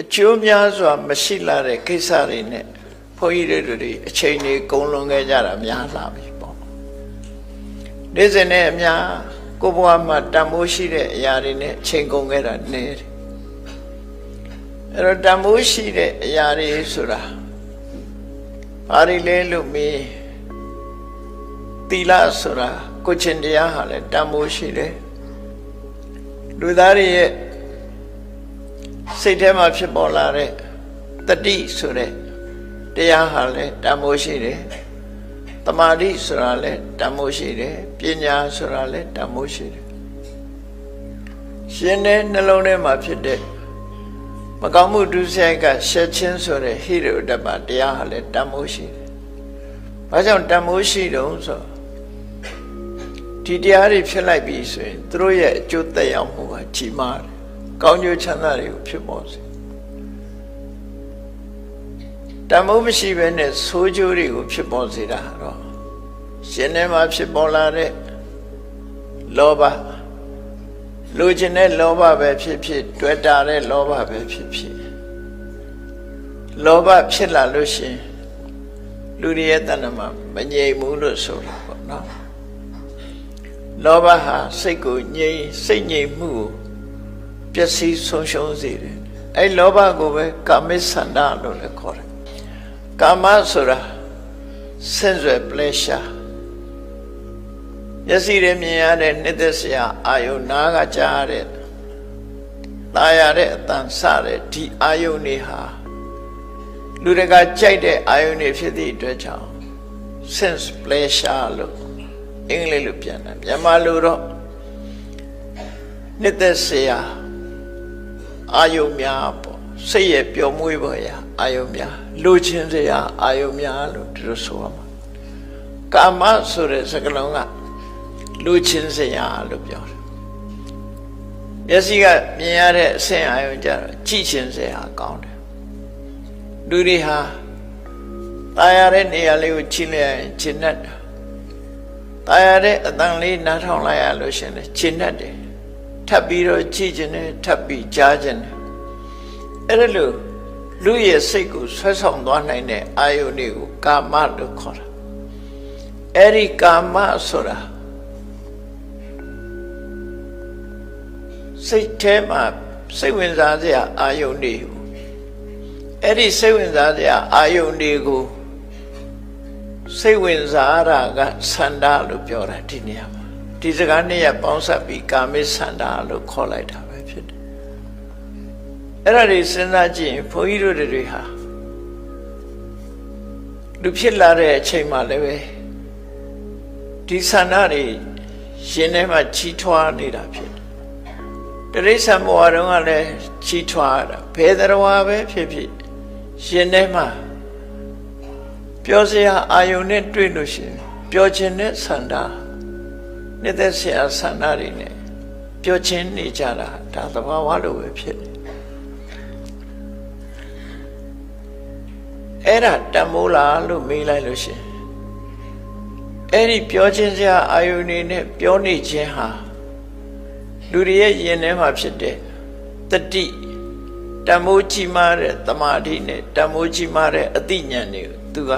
အကျိုးများစွာမရှိလာတဲ့ကိစ္စတွေနဲ့ဘုန်းကြီးတွေအချိန်ကြီးကုန်လွန်ခဲ့ကြတာများလာပြီပေါ့နေ့စဉ်နဲ့အများကိုဘဝမှာတန်ဖိုးရှိတဲ့အရာတွေနဲ့အချိန်ကုန်ခဲ့တာနည်းတယ်အဲ့တော့တန်ဖိုးရှိတဲ့အရာတွေဆိုတာဘာတွေလဲလို့မေးသီလဆိုတာကိုချင်းတရားဟာလည်းတန်ဖိုးရှိတယ်လူသားတွေရဲ့စိတ်ထဲမှာဖြစ်ပေါ်လာတဲ့တတိဆိုတဲ့တရားဟာလည်းတန်ဖိုးရှိတယ်တမာတိဆိုတာလည်းတန်ဖိုးရှိတယ်ပညာဆိုတာလည်းတန်ဖိုးရှိတယ်ရှင်တဲ့နှလုံးထဲမှာဖြစ်တဲ့မကောင်းမှုဒုစရိုက်ကရှက်ချင်းဆိုတဲ့ဟိရိတ္တပတရားဟာလည်းတန်ဖိုးရှိတယ်ဘာကြောင့်တန်ဖိုးရှိတုံးဆိုဒီတရားတွေဖြစ်လိုက်ပြီဆိုရင်သူတို့ရဲ့အကျိုးသက်ရောက်မှုကကြီးမားတယ်ကောင်းကျိုးချမ်းသာတွေကိုဖြစ်ပေါ်စေတန်ဖိုးမရှိဘဲနဲ့ဆိုးကျိုးတွေကိုဖြစ်ပေါ်စေတာတော့ရှင်ထဲမှာဖြစ်ပေါ်လာတဲ့လောဘလူကျင်တဲ့လောဘပဲဖြစ်ဖြစ်တွေ့တာတဲ့လောဘပဲဖြစ်ဖြစ်လောဘဖြစ်လာလို့ရှိရင်လူတွေရဲ့တဏ္ဍမှာမငြိမ်ဘူးလို့ဆိုတာပေါ့နော်လောဘဟာစိတ်ကိုငြိမ်စိတ်ငြိမ်မှုကိုပျက်စီးဆုံးရှုံးစေတယ်အဲလောဘကိုပဲကာမိသန္တာလို့လည်းခေါ်တယ်ကာမဆိုတာ sensual pleasure မျက်စိနဲ့မြင်ရတဲ့နှစ်သက်စရာအာယုနားကကြားရတဲ့သာရတဲ့အတန်စတဲ့ဒီအာယုန်တွေဟာလူတွေကကြိုက်တဲ့အာယုန်တွေဖြစ်သည့်အတွက်ကြောင့် sense pleasure လို့အင်္ဂလိပ်လိုပြန်တာမြန်မာလိုတော့နှစ်သက်စရာအာယုန်များပေါ့စိတ်ရဲ့ပျော်မွေ့ပေါ်ရာအာယုန်များလူချင်းစရာအာယုန်များလို့ဒီလိုဆိုရမှာကာမဆိုတဲ့စကားလုံးကလူချင်းစရာလို့ပြောတယ်မျက်စိကမြင်ရတဲ့အဆင့်အာယုန်ကြတော့ကြည့်ချင်းစရာကောင်းတယ်လူတွေဟာတာယာတဲ့နေရာလေးကိုကြည့်လိုက်ရင်ရှင်းတတ်တယ်တာယာတဲ့အတန်လေးနားထောင်လိုက်ရလို့ရှင်လေရှင်းတတ်တယ်ထပ်ပြီးတော့ကြည့်ခြင်းနဲ့ထပ်ပြီးကြားခြင်းနဲ့အဲ့ဒါလို့လူရဲ့စိတ်ကိုဆွဲဆောင်သွားနိုင်တဲ့အာယုန်တွေကိုကာမလို့ခေါ်တာအဲ့ဒီကာမဆိုတာစိတ်ထဲမှာစိတ်ဝင်စားစရာအာယုန်တွေကိုအဲ့ဒီစိတ်ဝင်စားစရာအာယုန်တွေကိုစိတ်ဝင်စားတာကသန္တာလို့ပြောတာဒီနေရာမှာဒီစကားနဲ့ပေါင်းစပ်ပြီးကာမိသန္တာလို့ခေါ်လိုက်တာပဲဖြစ်တယ်အဲ့ဒါတွေစဉ်းစားကြည့်ရင်ဘုန်းကြီးတို့တွေဟာလူဖြစ်လာတဲ့အချိန်မှလည်းပဲဒီသန္တာတွေရှင်ထဲမှာကြီးထွားနေတာဖြစ်တယ်တိရစ္ဆာန်ဘဝတုန်းကလည်းကြီးထွားတာဘယ်တော်ပဲဖြစ်ဖြစ်ရှင်ထဲမှာပြောစရာအာယုန်နဲ့တွေ့လို့ရှိရင်ပြောခြင်းနဲ့သန္တာနှစ်သက်စရာသန္တာတွေနဲ့ပြောခြင်းနေကြတာဒါသဘာဝလိုပဲဖြစ်တယ်အဲ့ဒါတန်မိုးလားလို့မေးလိုက်လို့ရှိရင်အဲ့ဒီပြောခြင်းစရာအာယုန်တွေနဲ့ပြောနေခြင်းဟာလူတွေရဲ့ယင်ထဲမှာဖြစ်တဲ့တတိတန်မိုးကြီးမားတဲ့တမာတိနဲ့တန်မိုးကြီးမားတဲ့အသိဉာဏ်တွေကိုသူက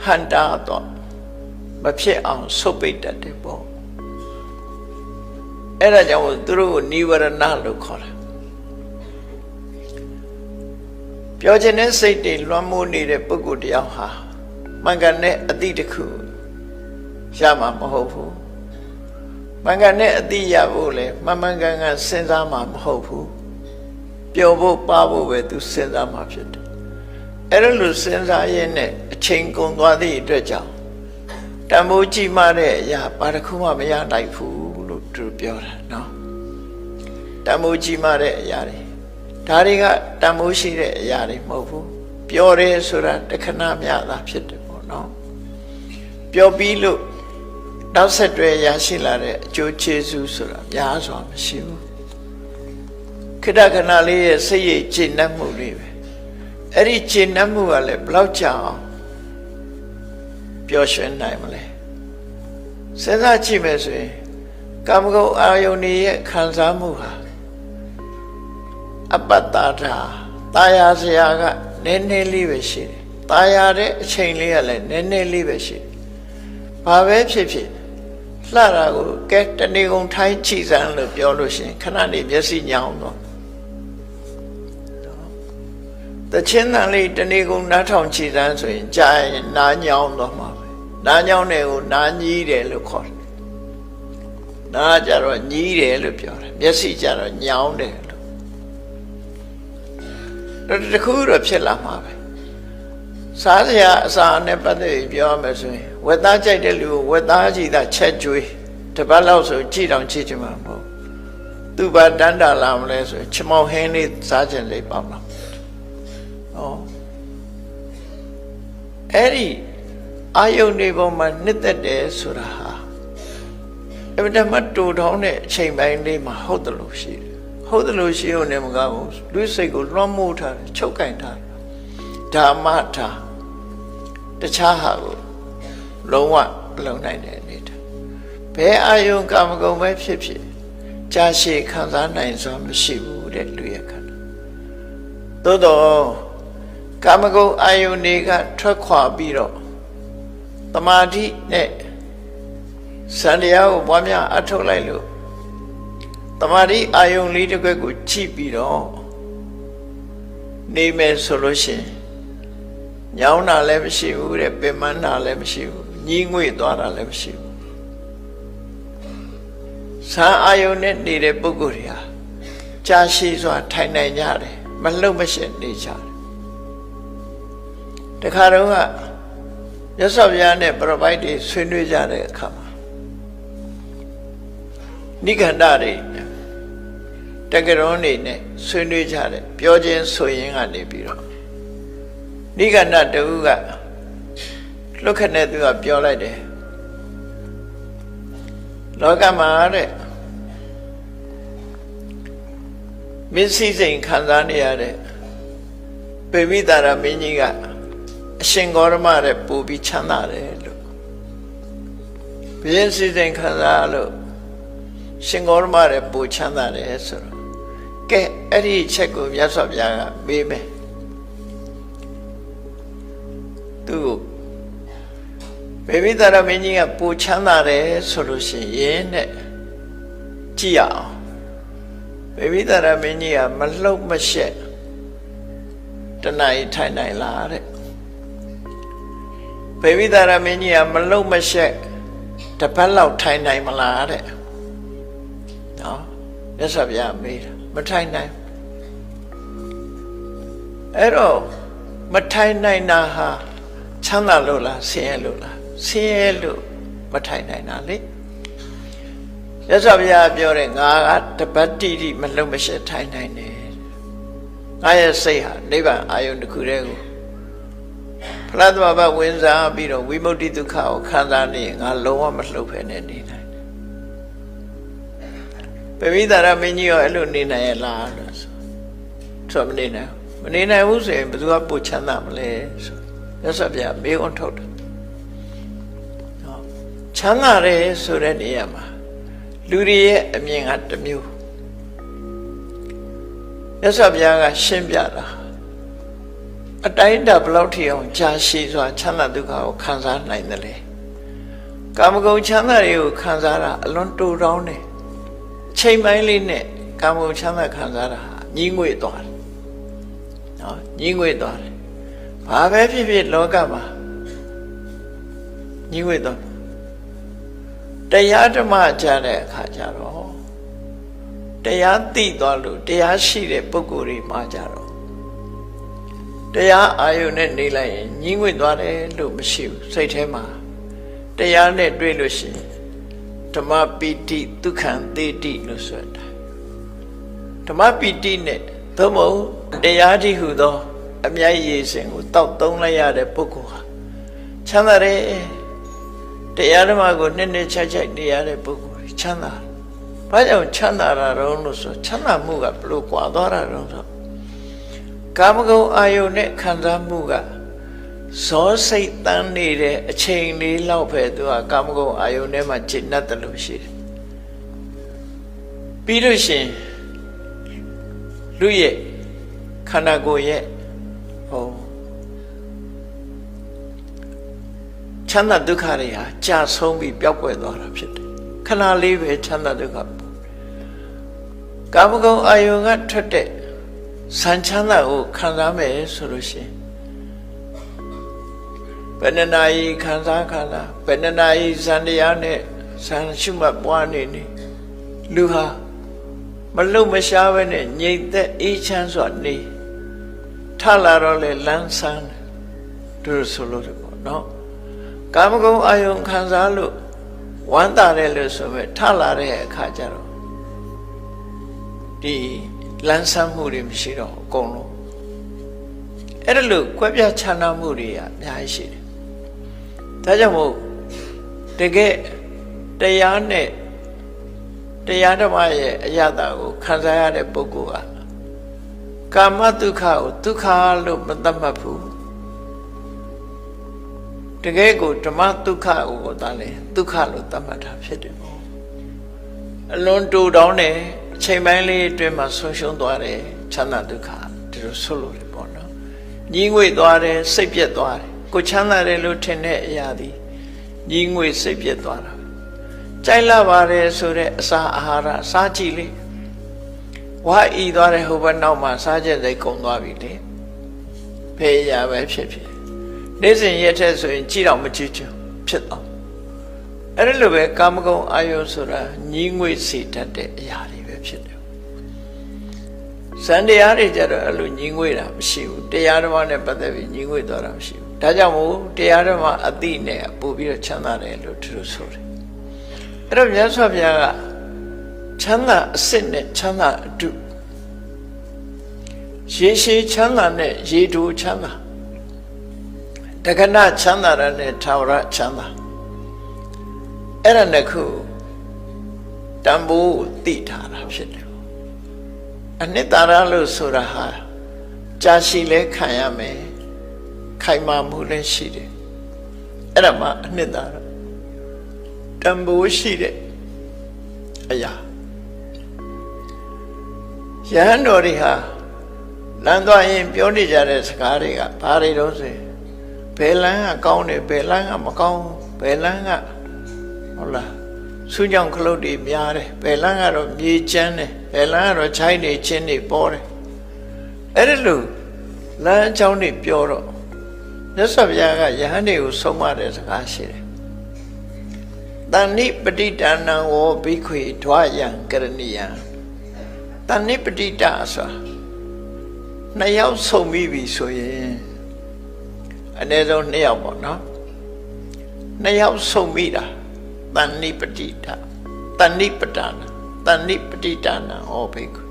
ဟန်တာတော့မဖြစ်အောင်ဆုတ်ပိတ်တတ်တယ်ပေါ့အဲ့ဒါကြောင့်သူတို့ကိုနိဝရဏလို့ခေါ်တယ်ပြောခြင်းနဲ့စိတ်တွေလွှမ်းမိုးနေတဲ့ပုဂ္ဂိုလ်တယောက်ဟာမှန်ကန်တဲ့အသိတစ်ခုရမှာမဟုတ်ဘူးမှန်ကန်တဲ့အသိရဖို့လေမှန်မှန်ကန်ကန်စဉ်းစားမှာမဟုတ်ဘူးပျော်ဖို့ပါဖို့ပဲသူစဉ်းစားမှာဖြစ်တယ်အဲ့လိုလိုစဉ်းစားရင်းနဲ့အချိန်ကုန်သွားသည့်အတွက်ကြောင့်တန်ဖိုးကြီးမားတဲ့အရာဘာတစ်ခုမှမရနိုင်ဘူးလို့သူပြောတာနော်တန်ဖိုးကြီးမားတဲ့အရာတွေဒါတွေကတန်ဖိုးရှိတဲ့အရာတွေမဟုတ်ဘူးပြောတယ်ဆိုတာတခဏမျှသာဖြစ်တယ်ပေါ့နော်ပြောပြီးလို့နောက်ဆက်တွဲရရှိလာတဲ့အကျိုးကျေးဇူးဆိုတာများစွာမရှိဘူးခိတ္တခဏလေးရဲ့စိတ်ရည်ကျဉ်းနှံ့မှုတွေပဲအဲ့ဒီကျဉ်းနှံ့မှုကလည်းဘလောက်ကြာအောင်ပျော်ရွှင်နိုင်မလဲစဉ်းစားကြည့်မယ်ဆိုရင်ကာမဂုဏ်အာယုန်ရဲ့ခံစားမှုဟာ အပတ္တာတာตายာစရာကနည်းနည်းလေးပဲရှိတယ်ตายာတဲ့အချိန်လေးကလည်းနည်းနည်းလေးပဲရှိတယ်ဘာပဲဖြစ်ဖြစ်လှတာကိုကဲတဏီကုံထိုင်းချီစမ်းလို့ပြောလို့ရှိရင်ခဏနေမျက်စိညောင်းတော့တချင်းတန်လေးတဏီကုံနားထောင်ချီစမ်းဆိုရင်ကြာရင်နားညောင်းတော့မှာပဲနားညောင်းတယ်ကိုနားညီးတယ်လို့ခေါ်တယ်နားကြတော့ညီးတယ်လို့ပြောတယ်မျက်စိကြတော့ညောင်းတယ်လို့တခုတော့ဖြစ်လာမှာပဲစားစရာအစာနဲ့ပတ်သက်ပြီးပြောမယ်ဆိုရင်ဝက်သားကြိုက်တဲ့လူကိုဝက်သားကြီးသာချက်ကျွေးတစ်ပတ်လောက်ဆိုကြည့်တောင်ကြည့်ချင်မှာမဟုတ်သူ့ဘာတန်းတာလာမလဲဆိုချမောင်ဟင်းလေးစားချင်လေးပေါ့လားဟောအဲ့ဒီအာယုန်တွေပေါ်မှာနှစ်သက်တယ်ဆိုတာဟာအမှန်တမ်းတူထောင်းတဲ့အချိန်ပိုင်းလေးမှာဟုတ်တယ်လို့ရှိတယ်ဟုတ်တယ်လို့ရှိရုံနဲ့မကဘူးလူစိတ်ကိုလွှမ်းမိုးထားတယ်ချုပ်ကင်ထားတယ်ဓမ္မထာတခြားဟာကိုလုံးဝလုံနိုင်တဲ့အနေထားဘယ်အာယုံကာမဂုဏ်ပဲဖြစ်ဖြစ်ကြာရှည်ခံစားနိုင်စွာမရှိဘူးတဲ့လူရဲ့ခန္ဓာသို့တော့ကာမဂုဏ်အာယုန်တွေကထွက်ခွာပြီးတော့တမာတိနဲ့စံတရားကိုပွားများအထုတ်လိုက်လို့တမာတိအာယုန်လေးတစ်ခွက်ကိုကြည့်ပြီးတော့နေမယ်ဆိုလို့ရှိရင်ညောင်းတာလည်းမရှိဘူးတဲ့ပင်မနာလည်းမရှိဘူးညှိငွေ့သွားတာလည်းမရှိဘူးစံအာယုန်နဲ့နေတဲ့ပုဂ္ဂိုလ်တွေဟာကြာရှည်စွာထိုင်နိုင်ကြတယ်မလှုပ်မရှက်နေကြတယ်တခါတော့ကရသော်ဗျာနဲ့ပရပိုက်တွေဆွေးနွေးကြတဲ့အခါမှာနိဂန္ဓတွေတက္ကရုံးနေနဲ့ဆွေးနွေးကြတယ်ပြောခြင်းဆိုရင်ကနေပြီးတော့နိဂန္ဓတူကလွတ်ခနဲ့သူကပြောလိုက်တယ်လောကမှာတဲ့မျက်စိစိမ်ခံစားနေရတဲ့ပေမိတာရမင်းကြီးကအရှင်ဂေါရမတဲ့ပူပြီးချမ်းသာတယ်လို့မျက်စိစိမ်ခံစားလို့ရှင်ဂေါရမတဲ့ပူချမ်းသာတယ်ဆိုတော့ကဲအဲ့ဒီချက်ကိုမြတ်စွာဘုရားကမေးမယ်သူပေမိတာရမင်းကြီးကပူချမ်းသာတယ်ဆိုလို့ရှိရင်တဲ့ကြည့်ရအောင်ပေမိတာရမင်းကြီးကမလှုပ်မရှက်တဏှာထိုင်နိုင်လားတဲ့ပေမိတာရမင်းကြီးကမလှုပ်မရှက်တစ်ပတ်လောက်ထိုင်နိုင်မလားတဲ့နော်မြတ်စွာဘုရားမေးတာမထိုင်နိုင်အဲ့တော့မထိုင်နိုင်တာဟာချမ်းသာလို့လားဆင်းရဲလို့လားဆင်းရဲလို့မထိုင်နိုင်တာလေမြတ်စွာဘုရားပြောတယ်ငါကတပတ်တိတိမလှုပ်မရှက်ထိုင်နိုင်တယ်ငါရဲ့စိတ်ဟာနိဗ္ဗာန်အာယုန်တစ်ခုတည်းကိုဖလားသမဘဝင်စားပြီးတော့ဝိမု ക്തി ဒုက္ခကိုခံစားနေငါလုံးဝမလှုပ်ဖဲနဲ့နေနိုင်တယ်ပေမိတာရမင်းကြီးရောအဲ့လိုနေနိုင်ရဲ့လားလို့ဆိုမနေနိုင်မနေနိုင်ဘူးဆိုရင်ဘယ်သူကပို့ချမ်းသာမလဲဆိုမြတ်စွာဘုရားမေးခွန်းထုတ်တယ်ချမ်းသာတယ်ဆိုတဲ့နေရာမှာလူတွေရဲ့အမြင်ကတစ်မျိုးမြတ်စွာဘုရားကရှင်းပြတာအတိုင်းတာဘယ်လောက်ထိအောင်ကြာရှည်စွာချမ်းသာဒုက္ခကိုခံစားနိုင်တယ်လေကာမဂုဏ်ချမ်းသာတွေကိုခံစားတာအလွန်တူတောင်းတယ်ချိန်ပိုင်းလေးနဲ့ကာမဂုဏ်ချမ်းသာခံစားတာညှိငွေ့သွားတယ်နော်ညှိငွေ့သွားတယ်ဘာပဲဖြစ်ဖြစ်လောကမှာညှိငွေ့သွားတရားဓမ္မကြားတဲ့အခါကျတော့တရားသိသွားလို့တရားရှိတဲ့ပုဂ္ဂိုလ်တွေမှာကြတော့တရားအာယုန်နဲ့နေလိုက်ရင်ညှိငွေ့သွားတယ်လို့မရှိဘူးစိတ်ထဲမှာတရားနဲ့တွေ့လို့ရှိရင်ဓမ္မပိတိဒုက္ခံသေတိလို့ဆိုတာဓမ္မပိတိနဲ့သို့မဟုတ်တရားတိဟုသောအမြတ်ရည်စင်ကိုတောက်သုံးလိုက်ရတဲ့ပုဂ္ဂိုလ်ဟာချမ်းသာတယ်တရားဓမ္မကိုနှစ်နှစ်ခြိုက်ခြိုက်နေရတဲ့ပုဂ္ဂိုလ်ချမ်းသာဘာကြောင့်ချမ်းသာတာတော့လို့ဆိုချမ်းသာမှုကဘလို့ကွာသွားတာတော့ဆိုကာမဂုဏ်အာယုန်နဲ့ခံစားမှုကဇောစိတ်တန်းနေတဲ့အချိန်လေးလောက်ပဲသူကကာမဂုဏ်အာယုန်ထဲမှာจิตနဲ့တလို့ရှိတယ်ပြီးလို့ရှိရင်လူရဲ့ ခန္ဓာကိုယ်ရဲ့ချမ်းသာဒုက္ခတွေဟာကြာဆုံးပြီးပျောက်ကွယ်သွားတာဖြစ်တယ်ခဏလေးပဲချမ်းသာဒုက္ခကာမဂုဏ်အာယုံကထွက်တဲ့စံချမ်းသာကိုခံစားမယ်ဆိုလို့ရှိရင်ဘယ်နှနာရီခံစားဘယ်နှနာရီဇန်တရားနဲ့ဇန်ရှုမှတ်ပွားနေလူဟာမလုံမရှားပဲနဲ့ငြိမ်သက်အေးချမ်းစွာနေထလာတော့လေလန်းဆန်းတို့ဆိုလို့ပေါ့နော်ကာမဂုဏ်အာယုံခံစားလို့ဝမ်းသာတယ်လို့ဆိုပဲထလာတဲ့အခါကျတော့ဒီလန်းဆန်းမှုတွေမရှိတော့အကုန်လုံးအဲ့ဒါလို့ကွဲပြားခြားနားမှုတွေအများကြီးရှိတယ်ဒါကြောင့်မို့တကယ်တရားနဲ့တရားဓမ္မရဲ့အရသာကိုခံစားရတဲ့ပုဂ္ဂိုလ်ကကာမဒုက္ခကိုဒုက္ခလို့မသတ်မှတ်ဘူးတကယ်ကိုဓမ္မဒုက္ခကိုသာလေဒုက္ခလို့သတ်မှတ်တာဖြစ်တယ်ပေါ့အလွန်တူတောင်းတယ်အချိန်ပိုင်းလေးအတွင်းမှာဆုံးရှုံးသွားတယ်ချမ်းသာဒုက္ခဒီလိုဆိုလို့လေပေါ့နော်ညီငွေသွားတယ်စိတ်ပြက်သွားတယ်ကိုချမ်းသာတယ်လို့ထင်တဲ့အရာဒီညီငွေစိတ်ပြက်သွားတာကြိုက်လာပါတယ်ဆိုတဲ့အစာအာဟာရစားကြည့်လေဝါဤသွားတဲ့ဟိုဘက်နောက်မှာစားချက်စိတ်ကုန်သွားပြီလေဖေးရပဲဖြစ်နေ့စဉ်ရက်ထက်ဆိုရင်ကြည့်တော့မကြည့်ချင်ဖြစ်တော့အဲ့ဒါလိုပဲကာမဂုဏ်အာယုဆိုတာညီငွေစေတတ်တဲ့အရာတွေပဲဖြစ်တယ်ဇန်တရားတွေကြတော့အဲ့လိုညီငွေတာမရှိဘူးတရားဓမ္မနဲ့ပတ်သက်ပြီးညီငွေသွားတာမရှိဘူးဒါကြောင့်မို့တရားဓမ္မအသိနဲ့ပို့ပြီးတော့ချမ်းသာတယ်လို့သူတို့ဆိုတယ်အဲ့တော့မြတ်စွာဘုရားကချမ်းသာအစစ်နဲ့ချမ်းသာအတုရေရှည်ချမ်းသာနဲ့ရေတိုချမ်းသာတက္ကနာချမ်းသာရနဲ့ထာဝရချမ်းသာအဲ့ဒါနှစ်ခုတန်ဖိုးသိထားတာဖြစ်တယ်အနှစ်သာရလို့ဆိုတာဟာကြာရှည်လဲခံရမယ်ခိုင်မာမှုလည်းရှိတယ်အဲ့ဒါမှအနှစ်သာရတန်ဖိုးရှိတဲ့အရာယဟန်တော်တွေဟာလမ်းသွားရင်ပြောနေကြတဲ့စကားတွေကဘာတွေတော့ဆိုဘယ်လမ်းကကောင်းတယ်ဘယ်လမ်းကမကောင်းဘယ်လမ်းကဟုတ်လားဆူးကြောင်ခလုတ်တွေများတယ်ဘယ်လမ်းကတော့မြေကျန်းတယ်ဘယ်လမ်းကတော့ခြိုင်းတွေချင်းတွေပေါ်တယ်အဲ့ဒါလို့လမ်းအကြောင်းတွေပြောတော့မြတ်စွာဘုရားကယဟန်တွေကိုဆုံးမတဲ့စကားရှိတယ်တဏိပတိတဏံဝောဘိခွေဓွာယံကရဏီယံတဏိပတိတဆိုတာနှစ်ယောက်ဆုံပြီးပြီဆိုရင်အနည်းဆုံး2ယောက်ပေါ့နော်2ယောက်ဆုံပြီးတာတဏိပတိတတဏိပတနာတဏိပတိတနာဟောဘိခွေ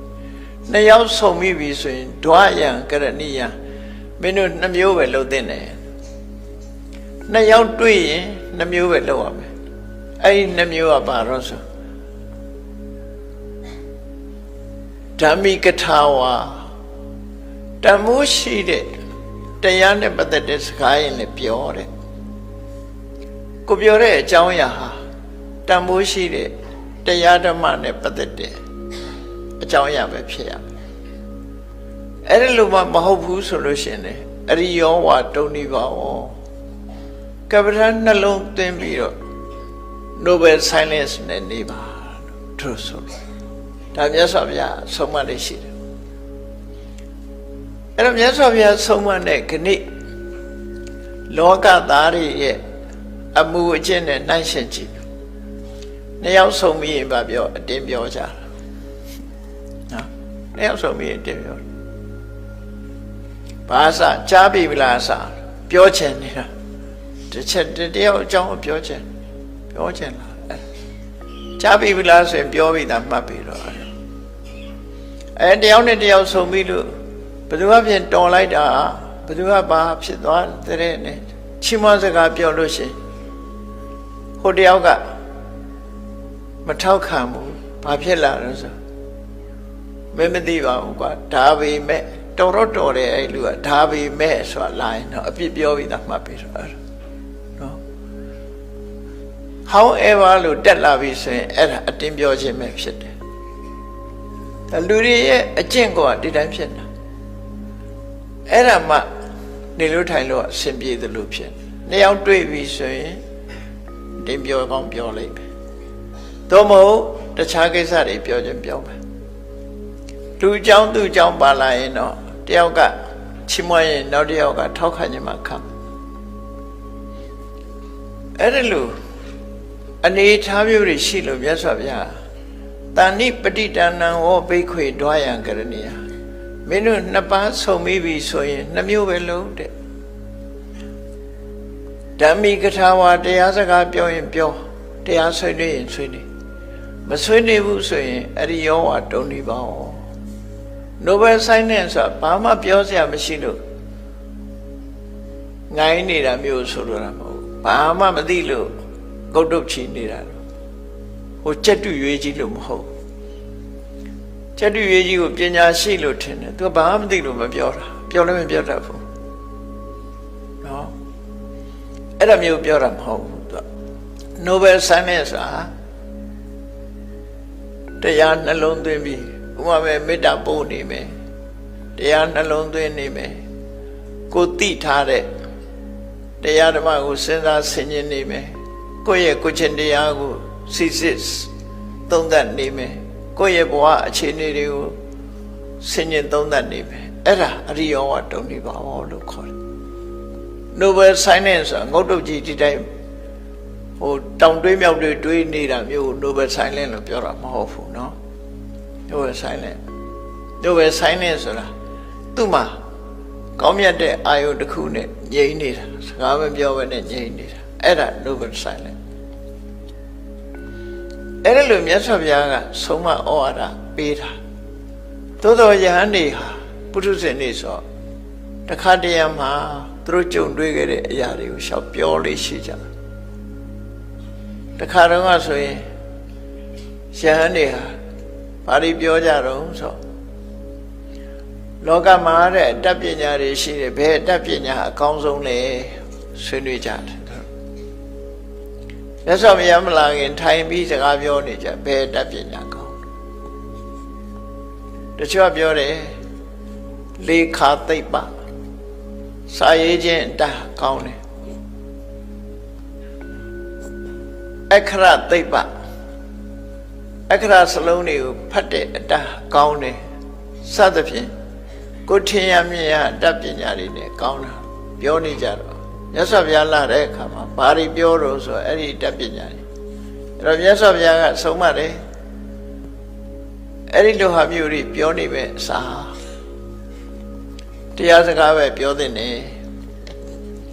2ယောက်ဆုံပြီးပြီဆိုရင်ဓွာယံကရဏီယံမင်းတို့2မျိုးပဲလုပ်သင့်တယ်2ယောက်တွေ့ရင်2မျိုးပဲလုပ်ရမယ်အဲ့ဒီ2မျိုးကဘာလို့ဆိုဓမ္မိကထာဝါတမိုးရှိတဲ့တရားနဲ့ပတ်သက်တဲ့စကားရင်လည်းပြောတယ်ကိုပြောတဲ့အကြောင်းအရာဟာတမိုးရှိတဲ့တရားဓမ္မနဲ့ပတ်သက်တဲ့အကြောင်းအရာပဲဖြစ်ရမယ်အဲ့ဒီလိုမှမဟုတ်ဘူးဆိုလို့ရှိရင်လေအရိယောဝါတုန်နိဘာဝကပ္ပဋ္ဌာန်းနှလုံးသွင်းပြီးတော့ Nobel Silence နဲ့နေပါသူဆိုဒါမြတ်စွာဘုရားဆုံးမလေးရှိတယ်အဲ့တော့မြတ်စွာဘုရားဆုံးမတဲ့ခဏိလောကသားတွေရဲ့အမှုအကျင့်နဲ့နှိုင်းယှဉ်ကြည့်နှစ်ယောက်ဆုံးပြီးရင်ဗာပြောအတင်းပြောကြတာနော်နှစ်ယောက်ဆုံးပြီးရင်အတင်းပြောဘာသာကြားပြီလားစာပြောချင်နေတာတစ်ချက်တယောက်အကြောင်းပြောချင်လားကြားပြီလားဆိုရင်ပြောပြီးသားမှတ်ပြီးတော့တယောက်နဲ့တယောက်ဆုံပြီးလို့ဘယ်သူကပြင်တော်လိုက်တာဘယ်သူကဘာဖြစ်သွားတဲ့နဲ့ချီးမွမ်းစကားပြောလို့ရှိရင်ဟိုတယောက်ကမထောက်ခံဘူးဘာဖြစ်လာလဲဆိုမသိပါဘူးကွာဒါပေမဲ့တော်တယ်အဲ့လူကဒါပေမဲ့ဆိုတာလာရင်တော့အပြစ်ပြောပြီးသားမှတ်ပြီးတော့နော် however လို့တက်လာပြီဆိုရင်အဲ့ဒါအတင်းပြောခြင်းပဲဖြစ်တယ်ဒါလူတွေရဲ့အကျင့်ကဒီတိုင်းဖြစ်တာ အဲ့ဒါမှနေလို့ထိုင်လို့အဆင်ပြေသလိုဖြစ်နှစ်ယောက်တွေ့ပြီဆိုရင်တင်ပြောကောင်းပြောလိုက်မယ်သို့မဟုတ်တခြားကိစ္စတွေပြောခြင်းပြောမယ်သူ့ကြောင့်သူ့ကြောင့်ပါလာရင်တော့တယောက်ကချီးမွမ်းရင်နောက်တယောက်ကထောက်ခံခြင်းမှခံအဲ့ဒါလို့အနေထားမျိုးတွေရှိလို့မြတ်စွာဘုရားတဏိပဋိတဏံဝဘိက္ခွေဒွါယံကရဏီယမင်းတို့နှစ်ပါးဆုံပြီးပြီဆိုရင်နှစ်မျိုးပဲလုံးတဲ့ဓမ္မိကထာဝါတရားစကားပြောရင်ပြောတရားဆွေးနွေးရင်ဆွေးနွေးမဆွေးနွေးဘူးဆိုရင်အရိယောဝါတုံနေပါဦးနိုဘယ်ဆိုင်နဲ့ဆိုဘာမှပြောစရာမရှိလို့ငိုင်းနေတာမျိုးဆိုလိုတာမဟုတ်ဘာမှမသိလို့ကုတ်တုတ်ချီနေတာဟိုကြက်တူရွေးကြီးလို့မဟုတ်ကြက်တူရွေးကြီးကိုပညာရှိလို့ထင်တယ်သူကဘာမှမသိလို့မပြောတာပြောလည်းမပြောတတ်ဘူးနော်အဲ့ဒါမျိုးပြောတာမဟုတ်ဘူးသူကနိုဘယ်ဆိုင်နဲ့ဆိုတာတရားနှလုံးသွင်းပြီးဥပမာပဲမေတ္တာပို့နေမယ်တရားနှလုံးသွင်းနေမယ်ကိုသိထားတဲ့တရားဓမ္မကိုစဉ်းစားဆင်ခြင်နေမယ်ကိုယ့်ရဲ့ကိုယ်ချင်းတရားကိုစစ်စစ်သုံးသပ်နေမယ်ကိုယ့်ရဲ့ဘဝအခြေအနေတွေကိုဆင်ခြင်သုံးသပ်နေမယ်အဲ့ဒါအရိယောဝတုံနေပါဘောလို့ခေါ်တယ် Noble Silence ငုတ်တုတ်ကြီးဒီတိုင်းဟိုတောင်တွေးမြောက်တွေးနေတာမျိုး Noble Silence လို့ပြောတာမဟုတ်ဘူးเนาะ Noble Silence Noble Silence ဆိုတာသူ့မှာကောင်းမြတ်တဲ့အာယုတစ်ခုနဲ့ငြိမ်နေတာစကားမပြောဘဲနဲ့ငြိမ်နေတာအဲ့ဒါ Noble Silence အဲ့ဒါလို့မြတ်စွာဘုရားကဆုံးမဩဝါဒပေးတာသို့တော်ယဟန်တွေဟာပုထုဇဉ်တွေဆိုတခါတရံမှာသူတို့ကြုံတွေ့ခဲ့တဲ့အရာတွေကိုရှောက်ပြောလေးရှိကြတယ်တခါတော့ကဆိုရင်ယဟန်တွေဟာဘာတွေပြောကြတော့ဆိုလောကမှာတဲ့တတ်ပညာတွေရှိတယ်ဘယ်တတ်ပညာအကောင်းဆုံးလဲဆွေးနွေးကြတယ်မြတ်စွာဘုရားမလာခင်ထိုင်ပြီးစကားပြောနေကြဘယ်တတ်ပညာကောင်းတချို့ပြောတယ်လေခာသိပ္ပစာရေးခြင်းအတတ်ကောင်းတယ်အခရသိပ္ပအခရစလုံးတွေကိုဖတ်တဲ့အတတ်ကောင်းတယ်စသဖြင့်ကိုထင်ရမြင်ရတတ်ပညာတွေနဲ့ကောင်းတာပြောနေကြတော့မြတ်စွာဘုရားလာတဲ့အခါမှာဘာတွေပြောတော့ဆိုအဲ့ဒီတတ်ပညာတွေအဲ့တော့မြတ်စွာဘုရားကဆုံးမတယ်အဲ့ဒီလိုဟာမျိုးတွေပြောနေပဲအစားတရားစကားပဲပြောသင့်တယ်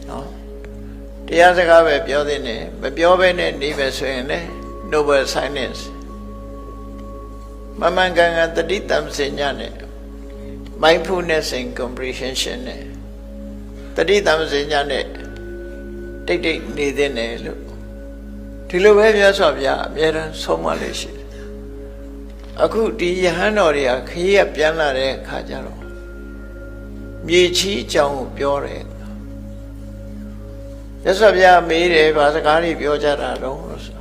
နော်တရားစကားပဲပြောသင့်တယ်မပြောဘဲနဲ့နေပဲဆိုရင်လေ Noble Silence မမှန်ကန်ကန်တတိတမစဉ္ညာနဲ့ mindfulness and comprehension နဲ့တတိတမစဉ္ညာနဲ့တိတ်တိတ်နေသင့်တယ်လို့ဒီလိုပဲမြတ်စွာဘုရားအမြဲတမ်းဆုံးမလို့ရှိတယ်အခုဒီယဟန်တော်တွေကခရီးကပြန်လာတဲ့အခါကျတော့မြေချီအကြောင်းကိုပြောတယ်မြတ်စွာဘုရားမေးတယ်ဗာစကားတွေပြောကြတာတော့ဆို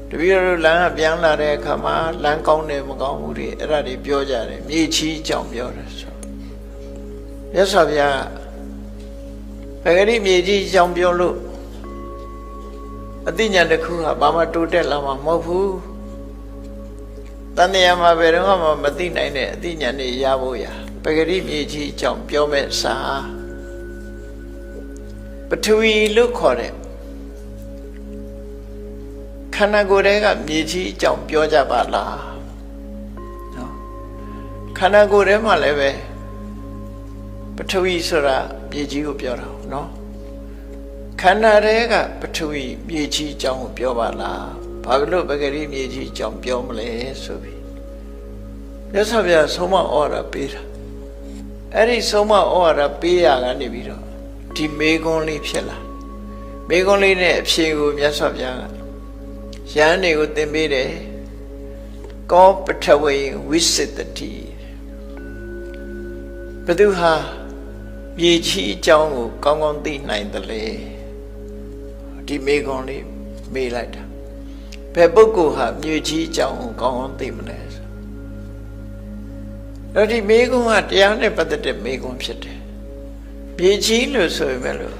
တပည့်တော်လမ်းကပြန်လာတဲ့အခါမှာလမ်းကောင်းတယ်မကောင်းဘူးတွေအဲ့ဒါတွေပြောကြတယ်မြေချီအကြောင်းပြောတယ်ဆိုမြတ်စွာဘုရားပဂရိမြေကြီးအကြောင်းပြောလို့အသိဉာဏ်တစ်ခုဟာဘာမှတိုးတက်လာမှာမဟုတ်ဘူးတန်တရားမှာဘယ်တော့မှမသိနိုင်တဲ့အသိဉာဏ်တွေရဖို့ရပဂရိမြေကြီးအကြောင်းပြောမဲ့စာပထဝီလို့ခေါ်တဲ့ခန္ဓာကိုယ်တွေကမြေကြီးအကြောင်းပြောကြပါလားနော်ခန္ဓာကိုယ်ထဲမှာလည်းပဲပထဝီဆိုတာမြေကြီးကိုပြောတာနော်ခန္ဓာတွေကပထဝီမြေကြီးအကြောင်းကိုပြောပါလားဘာလို့ပဂရိမြေကြီးအကြောင်းပြောမလဲဆိုပြီးမြတ်စွာဘုရားဆုံးမဩဝါဒပေးတာအဲ့ဒီဆုံးမဩဝါဒပေးရကနေပြီးတော့ဒီမေကွန်းလေးဖြစ်လာမေကွန်းလေးနဲ့အဖြေကိုမြတ်စွာဘုရားကယဟန်တွေကိုသင်ပေးတယ်ကောပထဝေဝိစိတတိဘသူဟာမြေကြီးအကြောင်းကိုကောင်းကောင်းသိနိုင်တယ်လေဒီမေကွန်းလေးမေးလိုက်တာဘယ်ပုဂ္ဂိုလ်ဟာမြေကြီးအကြောင်းကိုကောင်းကောင်းသိမလဲ တော့ဒီမိကုံကတရားနဲ့ပတ်သက်တဲ့မိကုံဖြစ်တယ်မြေကြီးလို့ဆိုရင်ပဲလို့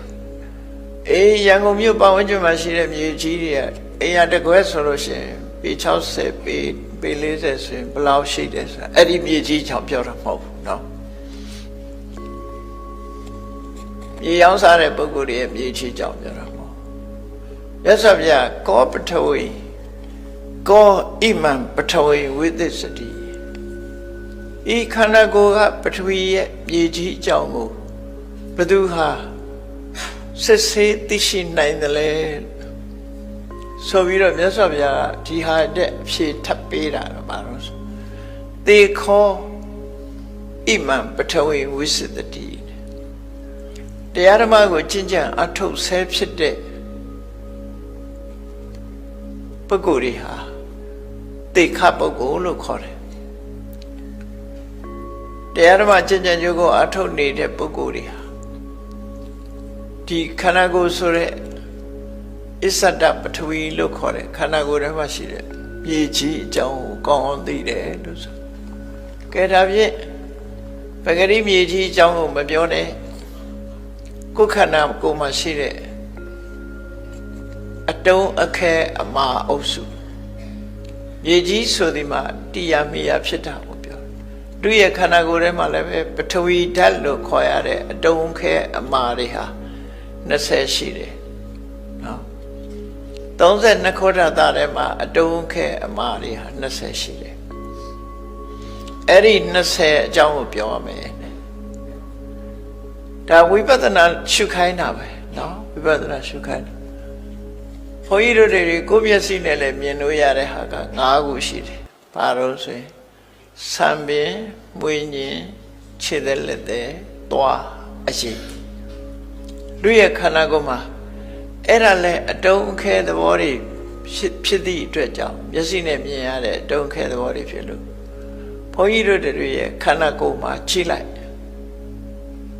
ရန်ကုန်မြို့ပတ်ဝန်းကျင်မှာရှိတဲ့မြေကြီးတွေကအိမ်ရတကွဲဆိုလို့ရှိရင်ပေ60ပေ40ဆိုရင်ဘယ်လောက်ရှိတယ်ဆိုတာအဲ့ဒီမြေကြီးကြောင့်ပြောတာမဟုတ်ဘူးเนาะမြေရောင်းစားတဲ့ပုဂ္ဂိုလ်တွေရဲ့မြေကြီးကြောင့်ပြောတာမဟုတ်မြတ်စွာဘုရားကောပထဝီကောဣမံပထဝီဝိသစ္စတိဤခန္ဓာကိုယ်ကပထဝီရဲ့မြေကြီးကြောင့်ကိုဘသူဟာစစ်ဆေးသိရှိနိုင်တယ်လေဆိုပြီးတော့မြတ်စွာဘုရားကဒီဟာတဲ့အဖြေထပ်ပေးတာတော့ဘာလို့ဆိုသေခောဣမံပထဝီဝိသစ္စတိတရားဓမ္မကိုကျင့်ကြံအထုတ်ဆဲဖြစ်တဲ့ပုဂ္ဂိုလ်တွေဟာသေခပုဂ္ဂိုလ်လို့ခေါ်တယ်တရားဓမ္မကျင့်ကြံကြိုးကိုအထုတ်နေတဲ့ပုဂ္ဂိုလ်တွေဟာဒီခန္ဓာကိုယ်ဆိုတဲ့အစ္ဆဒပထဝီလို့ခေါ်တယ်ခန္ဓာကိုယ်ထဲမှာရှိတဲ့မြေကြီးအကြောင်းကိုကောင်းအောင်သိတယ်လို့ဆိုကဲဒါဖြင့်ပဂရိမြေကြီးအကြောင်းကိုမပြောနဲ့ကိုယ်ခန္ဓာကိုယ်မှာရှိတဲ့အတုံးအခဲအမာအုပ်စုမြေကြီးဆိုဒီမှာတရားမီယာဖြစ်တာကိုပြောသူရဲ့ခန္ဓာကိုယ်ထဲမှာလည်းပဲပထဝီဓာတ်လို့ခေါ်ရတဲ့အတုံးခဲအမာတွေဟာ20ရှိတယ်နော်32ခောဓာတ်ထဲမှာအတုံးခဲအမာတွေဟာ20ရှိတယ်အဲ့ဒီ20အကြောင်းကိုပြောရမယ်ဒါဝိပဿနာရှုခိုင်းတာပဲနော်ဝိပဿနာရှုခိုင်းတာဘုန်းကြီးတို့တွေကိုယ်မျက်စိနဲ့လည်းမြင်လို့ရတဲ့ဟာက9ခုရှိတယ်ဘာလို့ဆိုရင်ဆံပင်မွေးညင်ခြေသက်လက်သက်သွားအရှိလူရဲ့ခန္ဓာကိုယ်မှာအဲ့ဒါလဲအတုံးခဲသဘောတွေဖြစ်သည့်အတွက်ကြောင့်မျက်စိနဲ့မြင်ရတဲ့အတုံးခဲသဘောတွေဖြစ်လို့ဘုန်းကြီးတို့တွေရဲ့ခန္ဓာကိုယ်မှာကြည့်လိုက်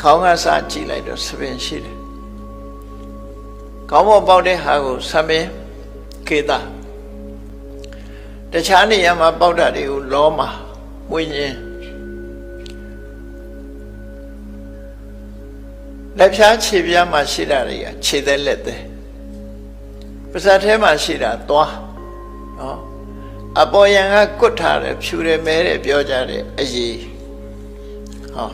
ခေါင်းကစားကြည့်လိုက်တော့ဆပင်ရှိတယ်ခေါင်းပေါ်ပေါက်တဲ့ဟာကိုဆပင်ကေတာတခြားနေရာမှာပေါက်တာတွေကိုလောမှာမွေးညင်းလက်ဖြားခြေပြားမှာရှိတာတွေကခြေသက်လက်သက်ပါးစပ်ထဲမှာရှိတာသွားနော်အပေါ်ယံကကွတ်ထားတယ်ဖြူတယ်မဲတယ်ပြောကြတယ်အရေးဟော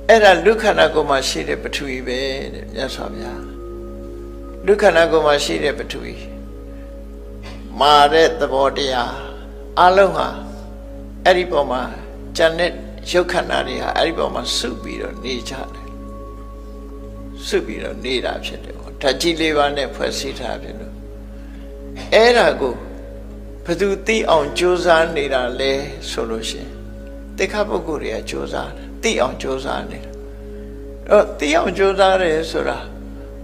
အဲ့ဒါလူခန္ဓာကိုယ်မှာရှိတဲ့ပထဝီပဲတဲ့မြတ်စွာဘုရားလူခန္ဓာကိုယ်မှာရှိတဲ့ပထဝီမာတဲ့သဘောတရားအလုံးဟာအဲ့ဒီပေါ်မှာဉာဏ်နဲ့ရုပ်ခန္ဓာတွေဟာအဲ့ဒီပေါ်မှာစုပြီးတော့နေကြတယ်စုပြီးတော့နေတာဖြစ်တယ်ပေါ့ဓာတ်ကြီးလေးပါးနဲ့ဖွဲ့စည်းထားဖြစ်လို့အဲ့ဒါကိုဘယ်သူသိအောင်ကြိုးစားနေတာလဲဆိုလို့ရှိရင်တိခပုဂ္ဂိုလ်တွေကကြိုးစားတယ်သိအောင်ကြိုးစားနေတာအဲ့သိအောင်ကြိုးစားတယ်ဆိုတာ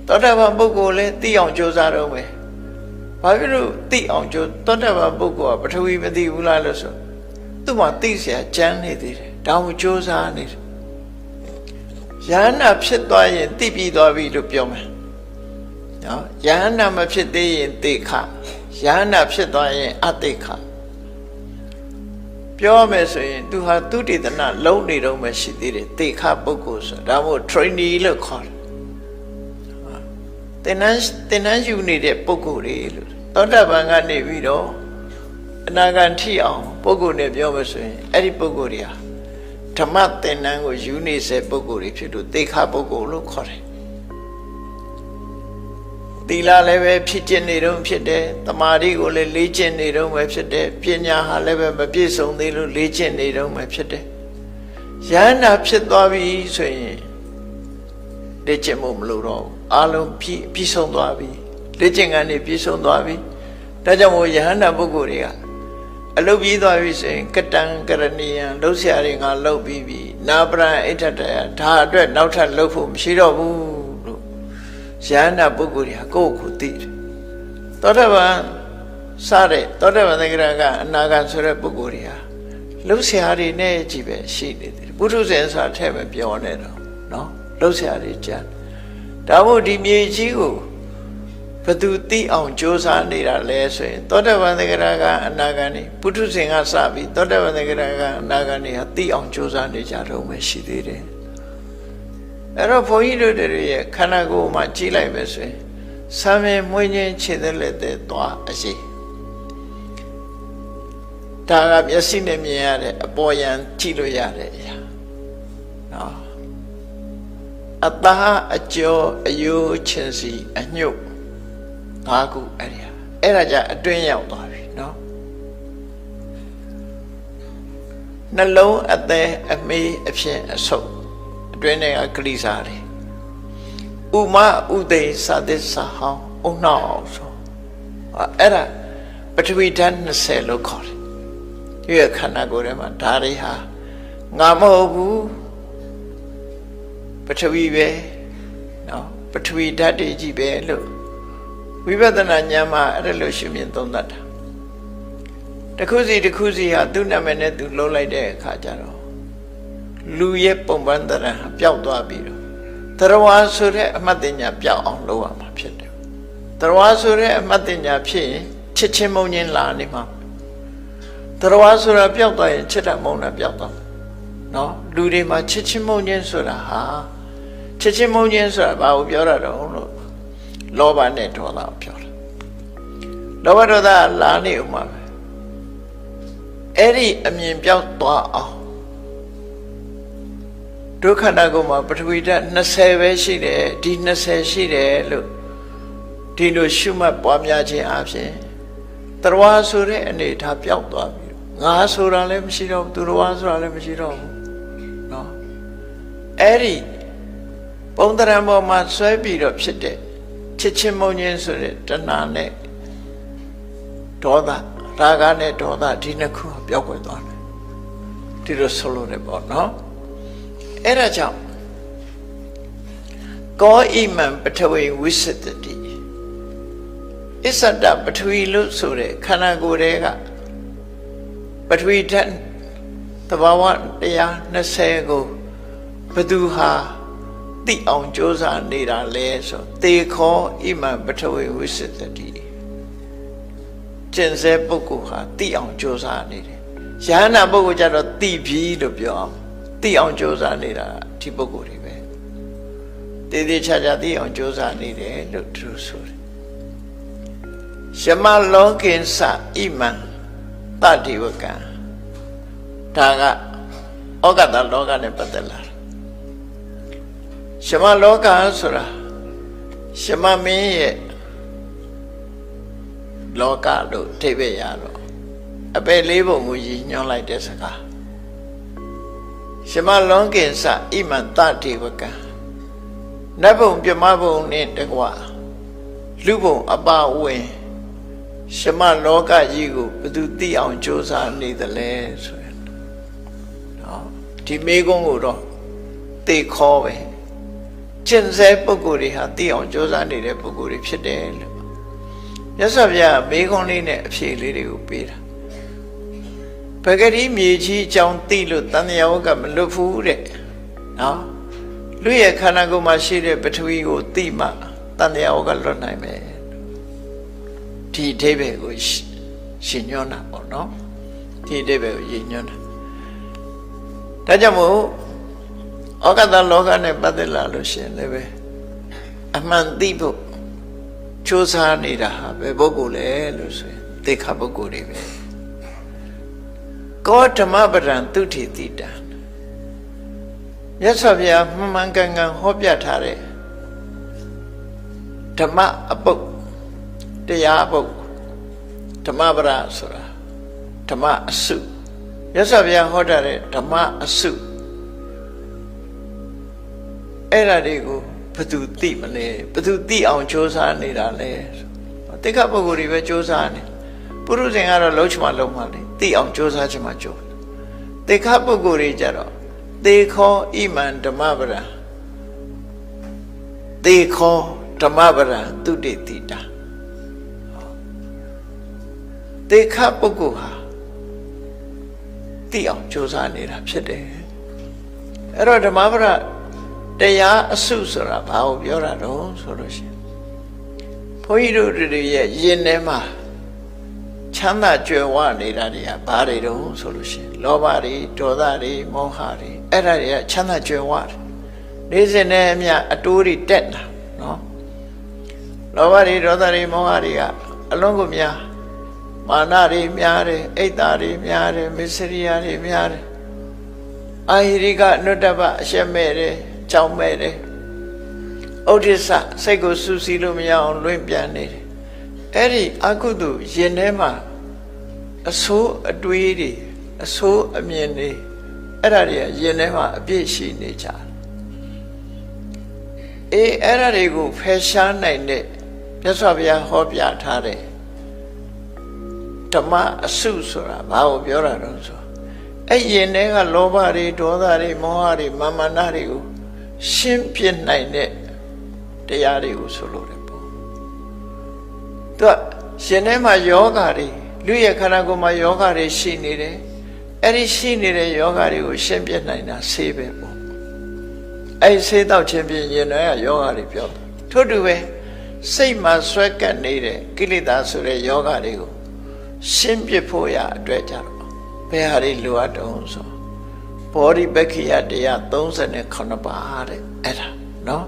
သောတာပန်ပုဂ္ဂိုလ်လည်းသိအောင်ကြိုးစားတော့မယ်ဘာဖြစ်လို့သိအောင်ကြိုးသောတာပန်ပုဂ္ဂိုလ်ကပထဝီမသိဘူးလားလို့ဆိုသူ့မှာသိเสียကြမ်းနေသေးတယ်ဒါမှကြိုးစားနေတယ်ယန္နာဖြစ်သွားရင်သိပြီးသွားပြီလို့ပြောမယ်နော်ယန္နာမဖြစ်သေးရင်သိခယန္နာဖြစ်သွားရင်အသိခပြောမယ်ဆိုရင်သူဟာသူတေသနာလုံးနေတော့မှရှိသေးတယ်သိခပုဂ္ဂိုလ်ဆိုတာဒါမို့ trainee လို့ခေါ်တယ်သင်္นานယူနေတဲ့ပုဂ္ဂိုလ်တွေလို့သောတာပန်ကနေပြီးတော့အနာဂတ်ထိအောင်ပုဂ္ဂိုလ်နဲ့ပြောမယ်ဆိုရင်အဲ့ဒီပုဂ္ဂိုလ်တွေဟာဓမ္မသင်္นานကိုယူနေစေပုဂ္ဂိုလ်တွေဖြစ်လို့သိခပုဂ္ဂိုလ်လို့ခေါ်တယ်သီလလည်းပဲဖြစ်ကျင်နေတော့ဖြစ်တယ်တမာတိကိုလည်းလေ့ကျင့်နေတော့ပဲဖြစ်တယ်ပညာဟာလည်းပဲမပြည့်စုံသေးလို့လေ့ကျင့်နေတော့ပဲဖြစ်တယ်ယန္နာဖြစ်သွားပြီဆိုရင်လေ့ကျင့်မှုမလို့တော့အလုံးပြည့်စုံသွားပြီလေ့ကျင့်ခန်းတွေပြည့်စုံသွားပြီဒါကြောင့်မို့ယဟန္တာပုဂ္ဂိုလ်တွေကအလုတ်ပြီးသွားပြီဆိုရင်ကတံကရဏီယံလှုပ်ရှားတွေငါလှုပ်ပြီးပြီနာပရံအိဋ္ဌတယဒါအတွက်နောက်ထပ်လှုပ်ဖို့မရှိတော့ဘူးလို့ယဟန္တာပုဂ္ဂိုလ်တွေကကိုယ့်ကိုယ်သိတယ်သောတာပန်စတဲ့သောတာပန်သက္ကရာကအနာဂတ်ဆိုတဲ့ပုဂ္ဂိုလ်တွေဟာလှုပ်ရှားတွေနဲ့ကြည့်ပဲရှိနေတယ်ပုထုဇဉ်ဆိုတာထဲပဲပြောနေတော့နော်လှုပ်ရှားတွေကြံဒါမို့ဒီမြေကြီးကို ဘသူသိအောင်ကြိုးစားနေတာလဲဆိုရင်သောတပန်သဂရကအနာဂတ်နေပုထုဇဉ်ကစပြီးသောတပန်သဂရကအနာဂတ်နေဟာသိအောင်ကြိုးစားနေကြတော့မှရှိသေးတယ်အဲ့တော့ဘုန်းကြီးတို့တွေရဲ့ခန္ဓာကိုယ်မှာကြည့်လိုက်ပဲဆိုရင်ဆံပင်မွေးခြင်းခြေသက်လက်သက်သွားအရှိဒါကမျက်စိနဲ့မြင်ရတဲ့အပေါ်ယံကြည့်လို့ရတဲ့အရာနော်အသားအကျော်အယိုးချင်စီအညုတ်၅ခုအဲ့ဒါကြအတွင်းရောက်သွားပြီနော်နှလုံးအသက်အမေးအဖြစ်အဆုပ်အတွင်းထဲကကလိစားတယ်ဥမဥသိသသစ္စာဟောင်းအုံနောက်အောင်ဆိုအဲ့ဒါပထဝီဓာတ်20လို့ခေါ်တယ်ဒီခန္ဓာကိုယ်ထဲမှာဓာတ်တွေဟာငါမဟုတ်ဘူးပထဝီပဲနော်ပထဝီဓာတ်တွေကြီးပဲလို့ဝိပဿနာဉာဏ်မှာအဲ့လိုရှုမြင်သုံးသပ်တာတစ်ခုစီတစ်ခုစီဟာသူ့နာမည်နဲ့သူလှုပ်လိုက်တဲ့အခါကျတော့လူရဲ့ပုံပန်းတရံပျောက်သွားပြီးတော့တရားဝါဆိုတဲ့အမှတ်တင်ညာပျောက်အောင်လုပ်ရမှာဖြစ်တယ်တရားဝါဆိုတဲ့အမှတ်တင်ညာဖြစ်ရင်ချစ်ချင်းမုန်းချင်းလာနေမှာတရားဝါဆိုတာပျောက်သွားရင်ချစ်တာမုန်းတာပျောက်သွားနော်လူတွေမှာချစ်ချင်းမုန်းချင်းဆိုတာဟာချစ်ချင်းမုန်းချင်းဆိုတာဘာကိုပြောတာတော့လို့လောဘနဲ့ဒေါသကိုပြောတာလောဘဒေါသလာနေဥမှာပဲအဲ့ဒီအမြင်ပြောက်သွားအောင်ဒုက္ခနာကိုမှာပထဝီဓာတ်20ပဲရှိတယ်ဒီ20ရှိတယ်လို့ဒီလိုရှုမှတ်ပွားများခြင်းအပြင်တရားဆိုတဲ့အနေထားပြောက်သွားပြီငါဆိုတာလည်းမရှိတော့ဘူးသူတော်ဆိုတာလည်းမရှိတော့ဘူးเนาะအဲ့ဒီပုံတရံပေါ်မှာဆွဲပြီးတော့ဖြစ်တဲ့ချစ်ချင်းမုန်းခြင်းဆိုတဲ့တဏှာနဲ့ဒေါသရာဂနဲ့ဒေါသဒီနှစ်ခုပျောက်ကွယ်သွားတယ်ဒီလိုဆိုလို့လည်းပေါ့เนาะအဲ့ဒါကြောင့်ကောဣမံပထဝီဝိသတတိအစ္ဆဒပထဝီလို့ဆိုတဲ့ခန္ဓာကိုယ်တွေကပထဝီဓာတ်သဘာဝတရား20ကိုဘသူဟာသိအောင်ကြိုးစားနေတာလဲဆိုသေခောဣမံပထဝီဝိသတတိကျင့်စေပုဂ္ဂိုလ်ဟာသိအောင်ကြိုးစားနေတယ်ယဟနာပုဂ္ဂိုလ်ကြတော့သိပြီလို့ပြောအောင်သိအောင်ကြိုးစားနေတာဒီပုဂ္ဂိုလ်တွေပဲတည်တည်ချာချာသိအောင်ကြိုးစားနေတယ်လို့သူဆိုတယ်ရှမလောကိသဣမံတတိဝကံဒါကဩဃတလောကနဲ့ပတ်သက်လာတာရှမလောကဆိုတာရှမမင်းရဲ့လောကလို့အဓိပ္ပာယ်ရတော့အပယ်လေးပုံကိုရည်ညွှန်းလိုက်တဲ့စကားရှမလောကိသဣမံတတိဝကံနတ်ဘုံပြမဘုံနဲ့တကွလူဘုံအပဝင်ရှမလောကကြီးကိုဘယ်သူသိအောင်ကြိုးစားနေသလဲဆိုရင်နော်ဒီမေကုန်းကိုတော့သိခေါ်ပဲကျင့်စေပုဂ္ဂိုလ်တွေဟာသိအောင်ကြိုးစားနေတဲ့ပုဂ္ဂိုလ်တွေဖြစ်တယ်လို့မြတ်စွာဘုရားမေကုန်းလေးနဲ့အဖြေလေးတွေကိုပေးတာပဂတိမြေကြီးအကြောင်းသိလို့တန်မြာဝကမလွတ်ဘူးတဲ့နော်လူရဲ့ခန္ဓာကိုယ်မှာရှိတဲ့ပထဝီကိုသိမှတန်မြာဝကလွတ်နိုင်မယ်ဒီအဓိပ္ပာယ်ကိုရှင်ညွှန်းတာပေါ့နော်ဒီအဓိပ္ပာယ်ကိုရှင်ညွှန်းတာဒါကြောင့်မို့ဩဃတလောကနဲ့ပတ်သက်လာလို့ရှင်လည်းပဲအမှန်သိဖို့ကြိုးစားနေတာဟာဘယ်ပုဂ္ဂိုလ်လဲလို့ဆိုရင်သေခပုဂ္ဂိုလ်တွေပဲကောဓမ္မပဒံသုတိတိတံမြတ်စွာဘုရားမှန်ကန်ကန်ဟောပြထားတဲ့ဓမ္မအပုပ်တရားအပုပ်ဓမ္မပဒဆိုတာဓမ္မအစုမြတ်စွာဘုရားဟောထားတဲ့ဓမ္မအစုအဲ့ဒါတွေကိုဘယ်သူသိမလဲဘယ်သူသိအောင်ကြိုးစားနေတာလဲတိက္ခပုဂ္ဂိုလ်တွေပဲကြိုးစားနေပုရုဇဉ်ကတော့လုံးချမှလုံးမှလေသိအောင်ကြိုးစားချင်မှကြိုးတိက္ခပုဂ္ဂိုလ်တွေကြတော့သေခောဣမံဓမ္မပဒံသေခောဓမ္မပဒံသုတိတိတာသေခပုဂ္ဂိုလ်ဟာသိအောင်ကြိုးစားနေတာဖြစ်တယ်အဲ့တော့ဓမ္မပဒတရားအစုဆိုတာဘာကိုပြောတာတော့ဆိုလို့ရှိရင် ဘုန်းကြီးတို့တွေရဲ့ယင်ထဲမှာချမ်းသာကြွယ်ဝနေတာတွေကဘာတွေတုံးဆိုလို့ရှိရင်လောဘတွေဒေါသတွေမောဟတွေအဲ့ဒါတွေကချမ်းသာကြွယ်ဝတယ်နေ့စဉ်နဲ့အမျှအတိုးတွေတက်လာနော်လောဘတွေဒေါသတွေမောဟတွေကအလုံးကိုများမာနတွေများတယ်အိတ်သားတွေများတယ်မစ္စရိယတွေများတယ်အာဟိရိကအနုတ္တပအရှက်မဲ့တယ်ကြောက်မဲ့တယ်ဩဒိစ္စစိတ်ကိုစူးစီးလို့မရအောင်လွင့်ပြန်နေတယ်အဲ့ဒီအကုသိုလ်ရင်ထဲမှာအဆိုးအတွေးတွေအဆိုးအမြင်တွေအဲ့ဒါတွေကရင်ထဲမှာအပြည့်ရှိနေကြတယ်အဲ့ဒါတွေကိုဖယ်ရှားနိုင်တဲ့မြတ်စွာဘုရားဟောပြထားတဲ့ဓမ္မအစုဆိုတာဘာကိုပြောတာတော့ဆိုအဲ့ရင်ထဲကလောဘတွေဒေါသတွေမောဟတွေမာမနတွေကိုရှင်းပြနိုင်တဲ့တရားတွေကိုဆိုလို့တယ်ပေါ့သူကရှင်ထဲမှာယောဂါတွေလူရဲ့ခန္ဓာကိုယ်မှာယောဂါတွေရှိနေတယ်အဲ့ဒီရှိနေတဲ့ယောဂါတွေကိုရှင်းပြနိုင်တာဆေးပဲပေါ့အဲ့ဆေးတော့ချင်းပြင်းရင်လည်းယောဂါတွေပြောထို့တူပဲစိတ်မှာဆွဲကပ်နေတဲ့ကိလေသာဆိုတဲ့ယောဂါတွေကိုရှင်းပြဖို့ရအတွက်ကြတော့ဘယ်ဟာတွေလိုအပ်တုံးဆိုဘောဓိပက္ခိယတရား38ပါးတဲ့အဲ့ဒါနော်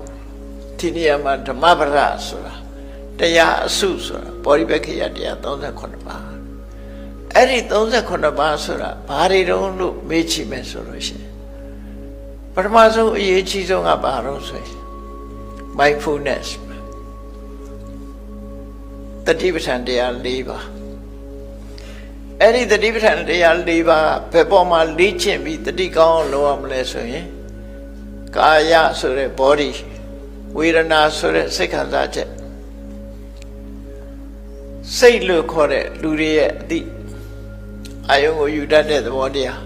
ဒီနေရာမှာဓမ္မပဒဆိုတာတရားအစုဆိုတာဘောဓိပက္ခိယတရား38ပါးအဲ့ဒီ38ပါးဆိုတာဘာတွေတုံးလို့မေးချင်မယ်ဆိုလို့ရှိရင်ပထမဆုံးအရေးကြီးဆုံးကဘာလို့ဆိုရင် mindfulness တတိပဋ္ဌာန်တရား၄ပါးအဲ့ဒီတတိပဋ္ဌာန်တရား၄ပါးဘယ်ပေါ်မှာလေ့ကျင့်ပြီးတတိကောင်းလုပ်ရမလဲဆိုရင်ကာယဆိုတဲ့ body ဝေဒနာဆိုတဲ့စိတ်ခံစားချက်စိတ်လို့ခေါ်တဲ့လူတွေရဲ့အတိအာယုံကိုယူတတ်တဲ့သဘောတရား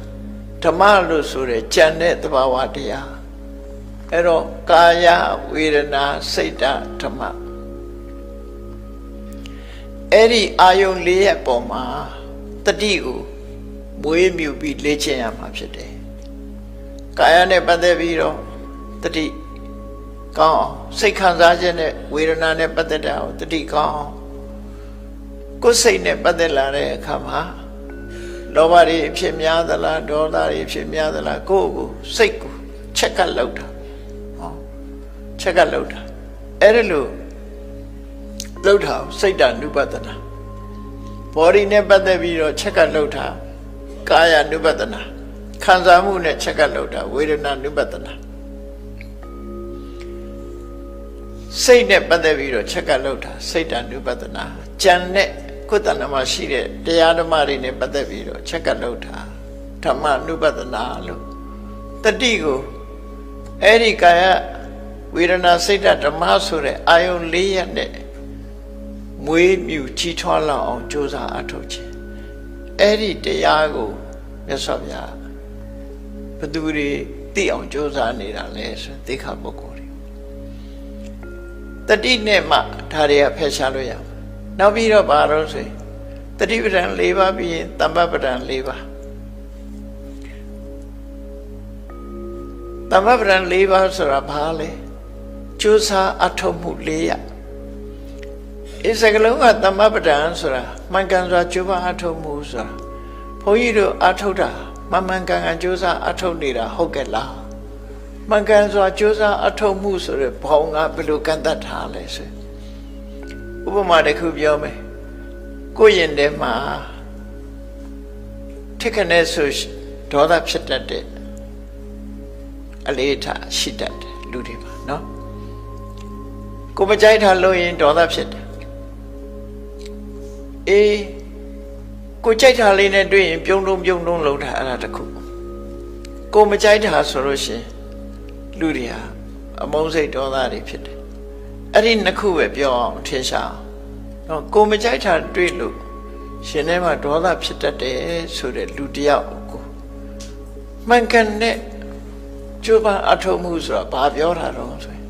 ဓမ္မလို့ဆိုတဲ့ကြံတဲ့သဘာဝတရားအဲ့တော့ကာယဝေဒနာစိတ်ဓမ္မအဲ့ဒီအာယုံ၄ရဲ့ပုံမှာတတိကိုမွေးမြူပြီးလေ့ကျင့်ရမှာဖြစ်တယ်ကာယနဲ့ပတ်သက်ပြီးတော့တတိကောင်းစိတ်ခံစားချက်နဲ့ဝေဒနာနဲ့ပတ်သက်တာကိုတတိကောင်းကိုယ်စိတ်နဲ့ပတ်သက်လာတဲ့အခါမှာလောဘတွေဖြစ်များသလားဒေါသတွေဖြစ်များသလားကိုယ့်ကိုစိတ်ကိုချက်ကပ်လောက်တာဟောချက်ကပ်လောက်တာအဲ့ဒါလို့လောက်တာစိတ်တ ानु ပတနာဘောဓိနဲ့ပတ်သက်ပြီးတော့ချက်ကပ်လောက်တာကာယ ानु ပတနာခံစားမှုနဲ့ချက်ကပ်လောက်တာဝေဒနာ ानु ပတနာစိတ်နဲ့ပတ်သက်ပြီးတော့ချက်ကပ်လောက်တာစိတ်တ ानु ပတနာကြံတဲ့ကိုယ်တဏ္ဍမှာရှိတဲ့တရားဓမ္မတွေနဲ့ပတ်သက်ပြီးတော့ချက်ကပ်လောက်တာဓမ္မ ानु ပတနာလို့တတိကိုအဲ့ဒီကာယဝေဒနာစိတ်ဓမ္မဆိုတဲ့အာယုံ၄ရပ်နဲ့မွေးမြူကြီးထွားလောက်အောင်ကြိုးစားအထောက်ခြင်းအဲ့ဒီတရားကိုမြတ်စွာဘုရားဘသူတွေသိအောင်ကြိုးစားနေတာလဲဆိုသိက္ခာပုဂ္ဂိုလ်တွေတတိနဲ့မှဒါတွေကဖယ်ရှားလို့ရမှာနောက်ပြီးတော့ဘာလို့ဆိုရင်တတိပဋ္ဌာန်၄ပါးပြီးရင်တမ္ပပဋ္ဌာန်၄ပါးတမ္ပပဋ္ဌာန်၄ပါးဆိုတာဘာလဲကြိုးစားအထောက်မှု၄ရပ်ဒီစကလုံးကတမ္ပပဋ္ဌာန်ဆိုတာမှန်ကန်စွာကြိုးပမ်းအထောက်မှုဆိုတာဘုန်းကြီးတို့အထောက်တာမှန်ကန်ကြိုးစားအထောက်နေတာဟုတ်ကဲ့လားမှန်ကန်စွာကြိုးစားအထောက်မှုဆိုတဲ့ဘောင်ကဘယ်လိုကန့်တတ်ထားလဲဆိုဥပမာတစ်ခုပြောမယ်ကိုယ့်ရင်ထဲမှာထိခနဲ့ဆိုဒေါသဖြစ်တတ်တဲ့အလေးထားရှိတတ်တယ်လူတွေမှာနော်ကိုမကြိုက်တာလို့ရင်ဒေါသဖြစ်တယ်ကိုကြိုက်တာလေးနဲ့တွေ့ရင်ပြုံးလုံးလုံးတာအဲ့ဒါတခုကိုမကြိုက်တာဆိုလို့ရှိရင်လူတွေဟာအမုန်းစိတ်ဒေါသတွေဖြစ်တယ်အဲ့ဒီနှစ်ခုပဲပြောအောင်ထင်ရှားအောင်ကိုမကြိုက်တာတွေ့လို့ရှင်ထဲမှာဒေါသဖြစ်တတ်တယ်ဆိုတဲ့လူတယောက်ကိုမှန်ကန်တဲ့ကျိုးပန်းအထောက်မှုဆိုတာဘာပြောတာတော့ဆိုရင်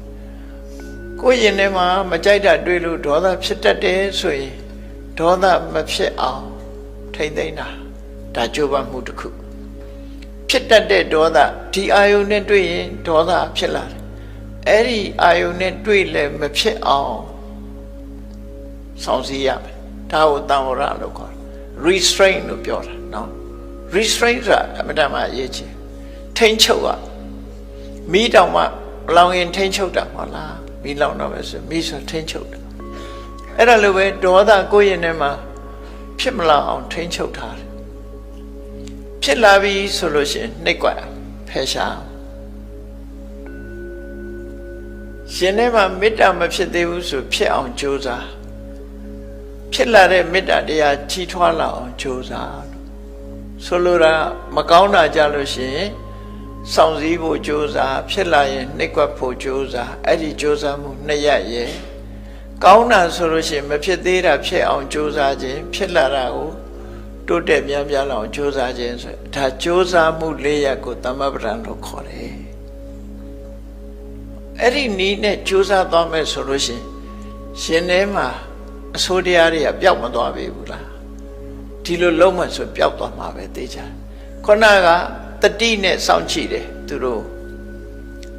ကိုယ်ရင်ထဲမှာမကြိုက်တာတွေ့လို့ဒေါသဖြစ်တတ်တယ်ဆိုရင်ဒေါသမဖြစ်အောင်ထိမ့်သိမ့်တာဒါကျိုးပန်းမှုတစ်ခုဖြစ်တတ်တဲ့ဒေါသဒီအာယုန်နဲ့တွေ့ရင်ဒေါသဖြစ်လာတယ်အဲ့ဒီအာယုန်နဲ့တွေ့လဲမဖြစ်အောင် ဆောင်စည်းရမယ်ဒါကိုတန်ဝရလို့ခေါ်တယ် restraint လို့ပြောတာနော် restraint ဆိုတာအမှန်တမ်းအရေးကြီးထိန်းချုပ်ရမိတောင်မှလောင်ရင်ထိန်းချုပ်တာမဟုတ်လားမိလောင်တော့ပဲဆိုမိဆိုထိန်းချုပ်တာအဲ့ဒါလိုပဲဒေါသကိုယ့်ရင်ထဲမှာဖြစ်မလာအောင်ထိန်းချုပ်ထားတယ်ဖြစ်လာပြီဆိုလို့ရှိရင်နှိပ်ကွက်ဖယ်ရှားရှင်ထဲမှာမေတ္တာမဖြစ်သေးဘူးဆိုဖြစ်အောင်ကြိုးစားဖြစ်လာတဲ့မေတ္တာတရားကြီးထွားလာအောင်ကြိုးစားဆိုလိုတာမကောင်းတာကြလို့ရှိရင်စောင့်စည်းဖို့ကြိုးစားဖြစ်လာရင်နှိပ်ကွက်ဖို့ကြိုးစားအဲ့ဒီကြိုးစားမှုနှစ်ရပ်ရဲ့ကောင်းတာဆိုလို့ရှိရင်မဖြစ်သေးတာဖြစ်အောင်ကြိုးစားခြင်းဖြစ်လာတာကိုတိုးတက်များများလောက်ကြိုးစားခြင်းဆိုဒါကြိုးစားမှု၄ရပ်ကိုသမဗ္ဗရံလို့ခေါ်တယ်အဲ့ဒီနည်းနဲ့ကြိုးစားသွားမယ်ဆိုလို့ရှိရင်ရှင်ထဲမှာအဆိုးတရားတွေကပျောက်မသွားပြီဘူးလားဒီလိုလုံးမဆိုပျောက်သွားမှာပဲသိကြခုနကတတိနဲ့စောင့်ကြည့်တယ်သူတို့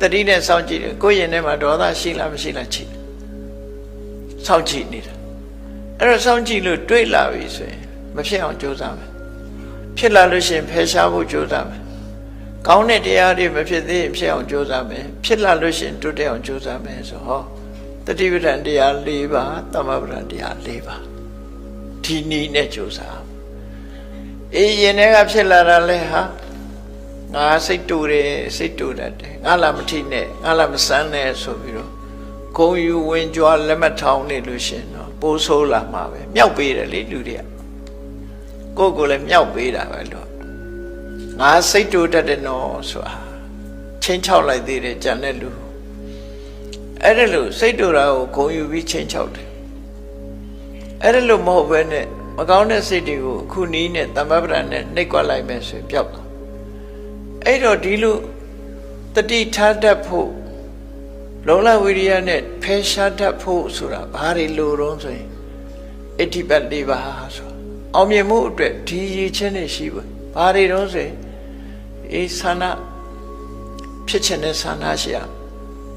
တတိနဲ့စောင့်ကြည့်တယ်ကိုယ့်ရင်ထဲမှာဒေါသရှိလားမရှိလားကြည့်စောင့်ကြည့်နေတာအဲ့တော့စောင့်ကြည့်လို့တွေးလာပြီဆိုရင်မဖြစ်အောင်ကြိုးစားမယ်ဖြစ်လာလို့ရှိရင်ဖယ်ရှားဖို့ကြိုးစားမယ်ကောင်းတဲ့တရားတွေမဖြစ်သေးရင်ဖြစ်အောင်ကြိုးစားမယ်ဖြစ်လာလို့ရှိရင်တိုးတက်အောင်ကြိုးစားမယ်ဆိုဟောတတိပဋ္ဌာန်တရား၄ပါးသမဗ္ဗရာန်တရား၄ပါးဒီနည်းနဲ့ကြိုးစားအေးရင်ထဲကဖြစ်လာတာလဲဟာငါစိတ်တူတယ်စိတ်တူတတ်တယ်ငါလာမထိနဲ့ငါလာမစမ်းနဲ့ဆိုပြီးတော့ဂုံယူဝင်ကြွားလက်မထောင်နေလို့ရှင်တော့ပိုးဆိုးလာမှာပဲမြောက်ပေးတယ်လေလူတွေကကိုယ်လည်းမြောက်ပေးတာပဲလို့ငါစိတ်တူတတ်တယ်နော်ဆိုတာချင်းချောက်လိုက်သေးတယ်ကြံတဲ့လူအဲ့ဒါလို့စိတ်တူတာကိုဂုံယူပြီးချင်းချောက်တယ်အဲ့ဒါလို့မဟုတ်ဘဲနဲ့မကောင်းတဲ့စိတ်တွေကိုအခုနီးနဲ့သမ္မပ္ပဒနဲ့နှိပ်ကွက်လိုက်မယ်ဆိုပျောက်သွားအဲ့တော့ဒီလိုတတိထားတတ်ဖို့လုံလဝိရိယနဲ့ဖယ်ရှားတတ်ဖို့ဆိုတာဘာတွေလိုတော့ဆိုရင်အဋ္ဌိပတ်၄ပါးဆိုအောင်မြင်မှုအတွက်ဒီရည်ချင်းတွေရှိဖို့ဘာတွေတော့ဆိုရင်အေးဆန္ဒဖြစ်ခြင်းနဲ့ဆန္ဒရှိရ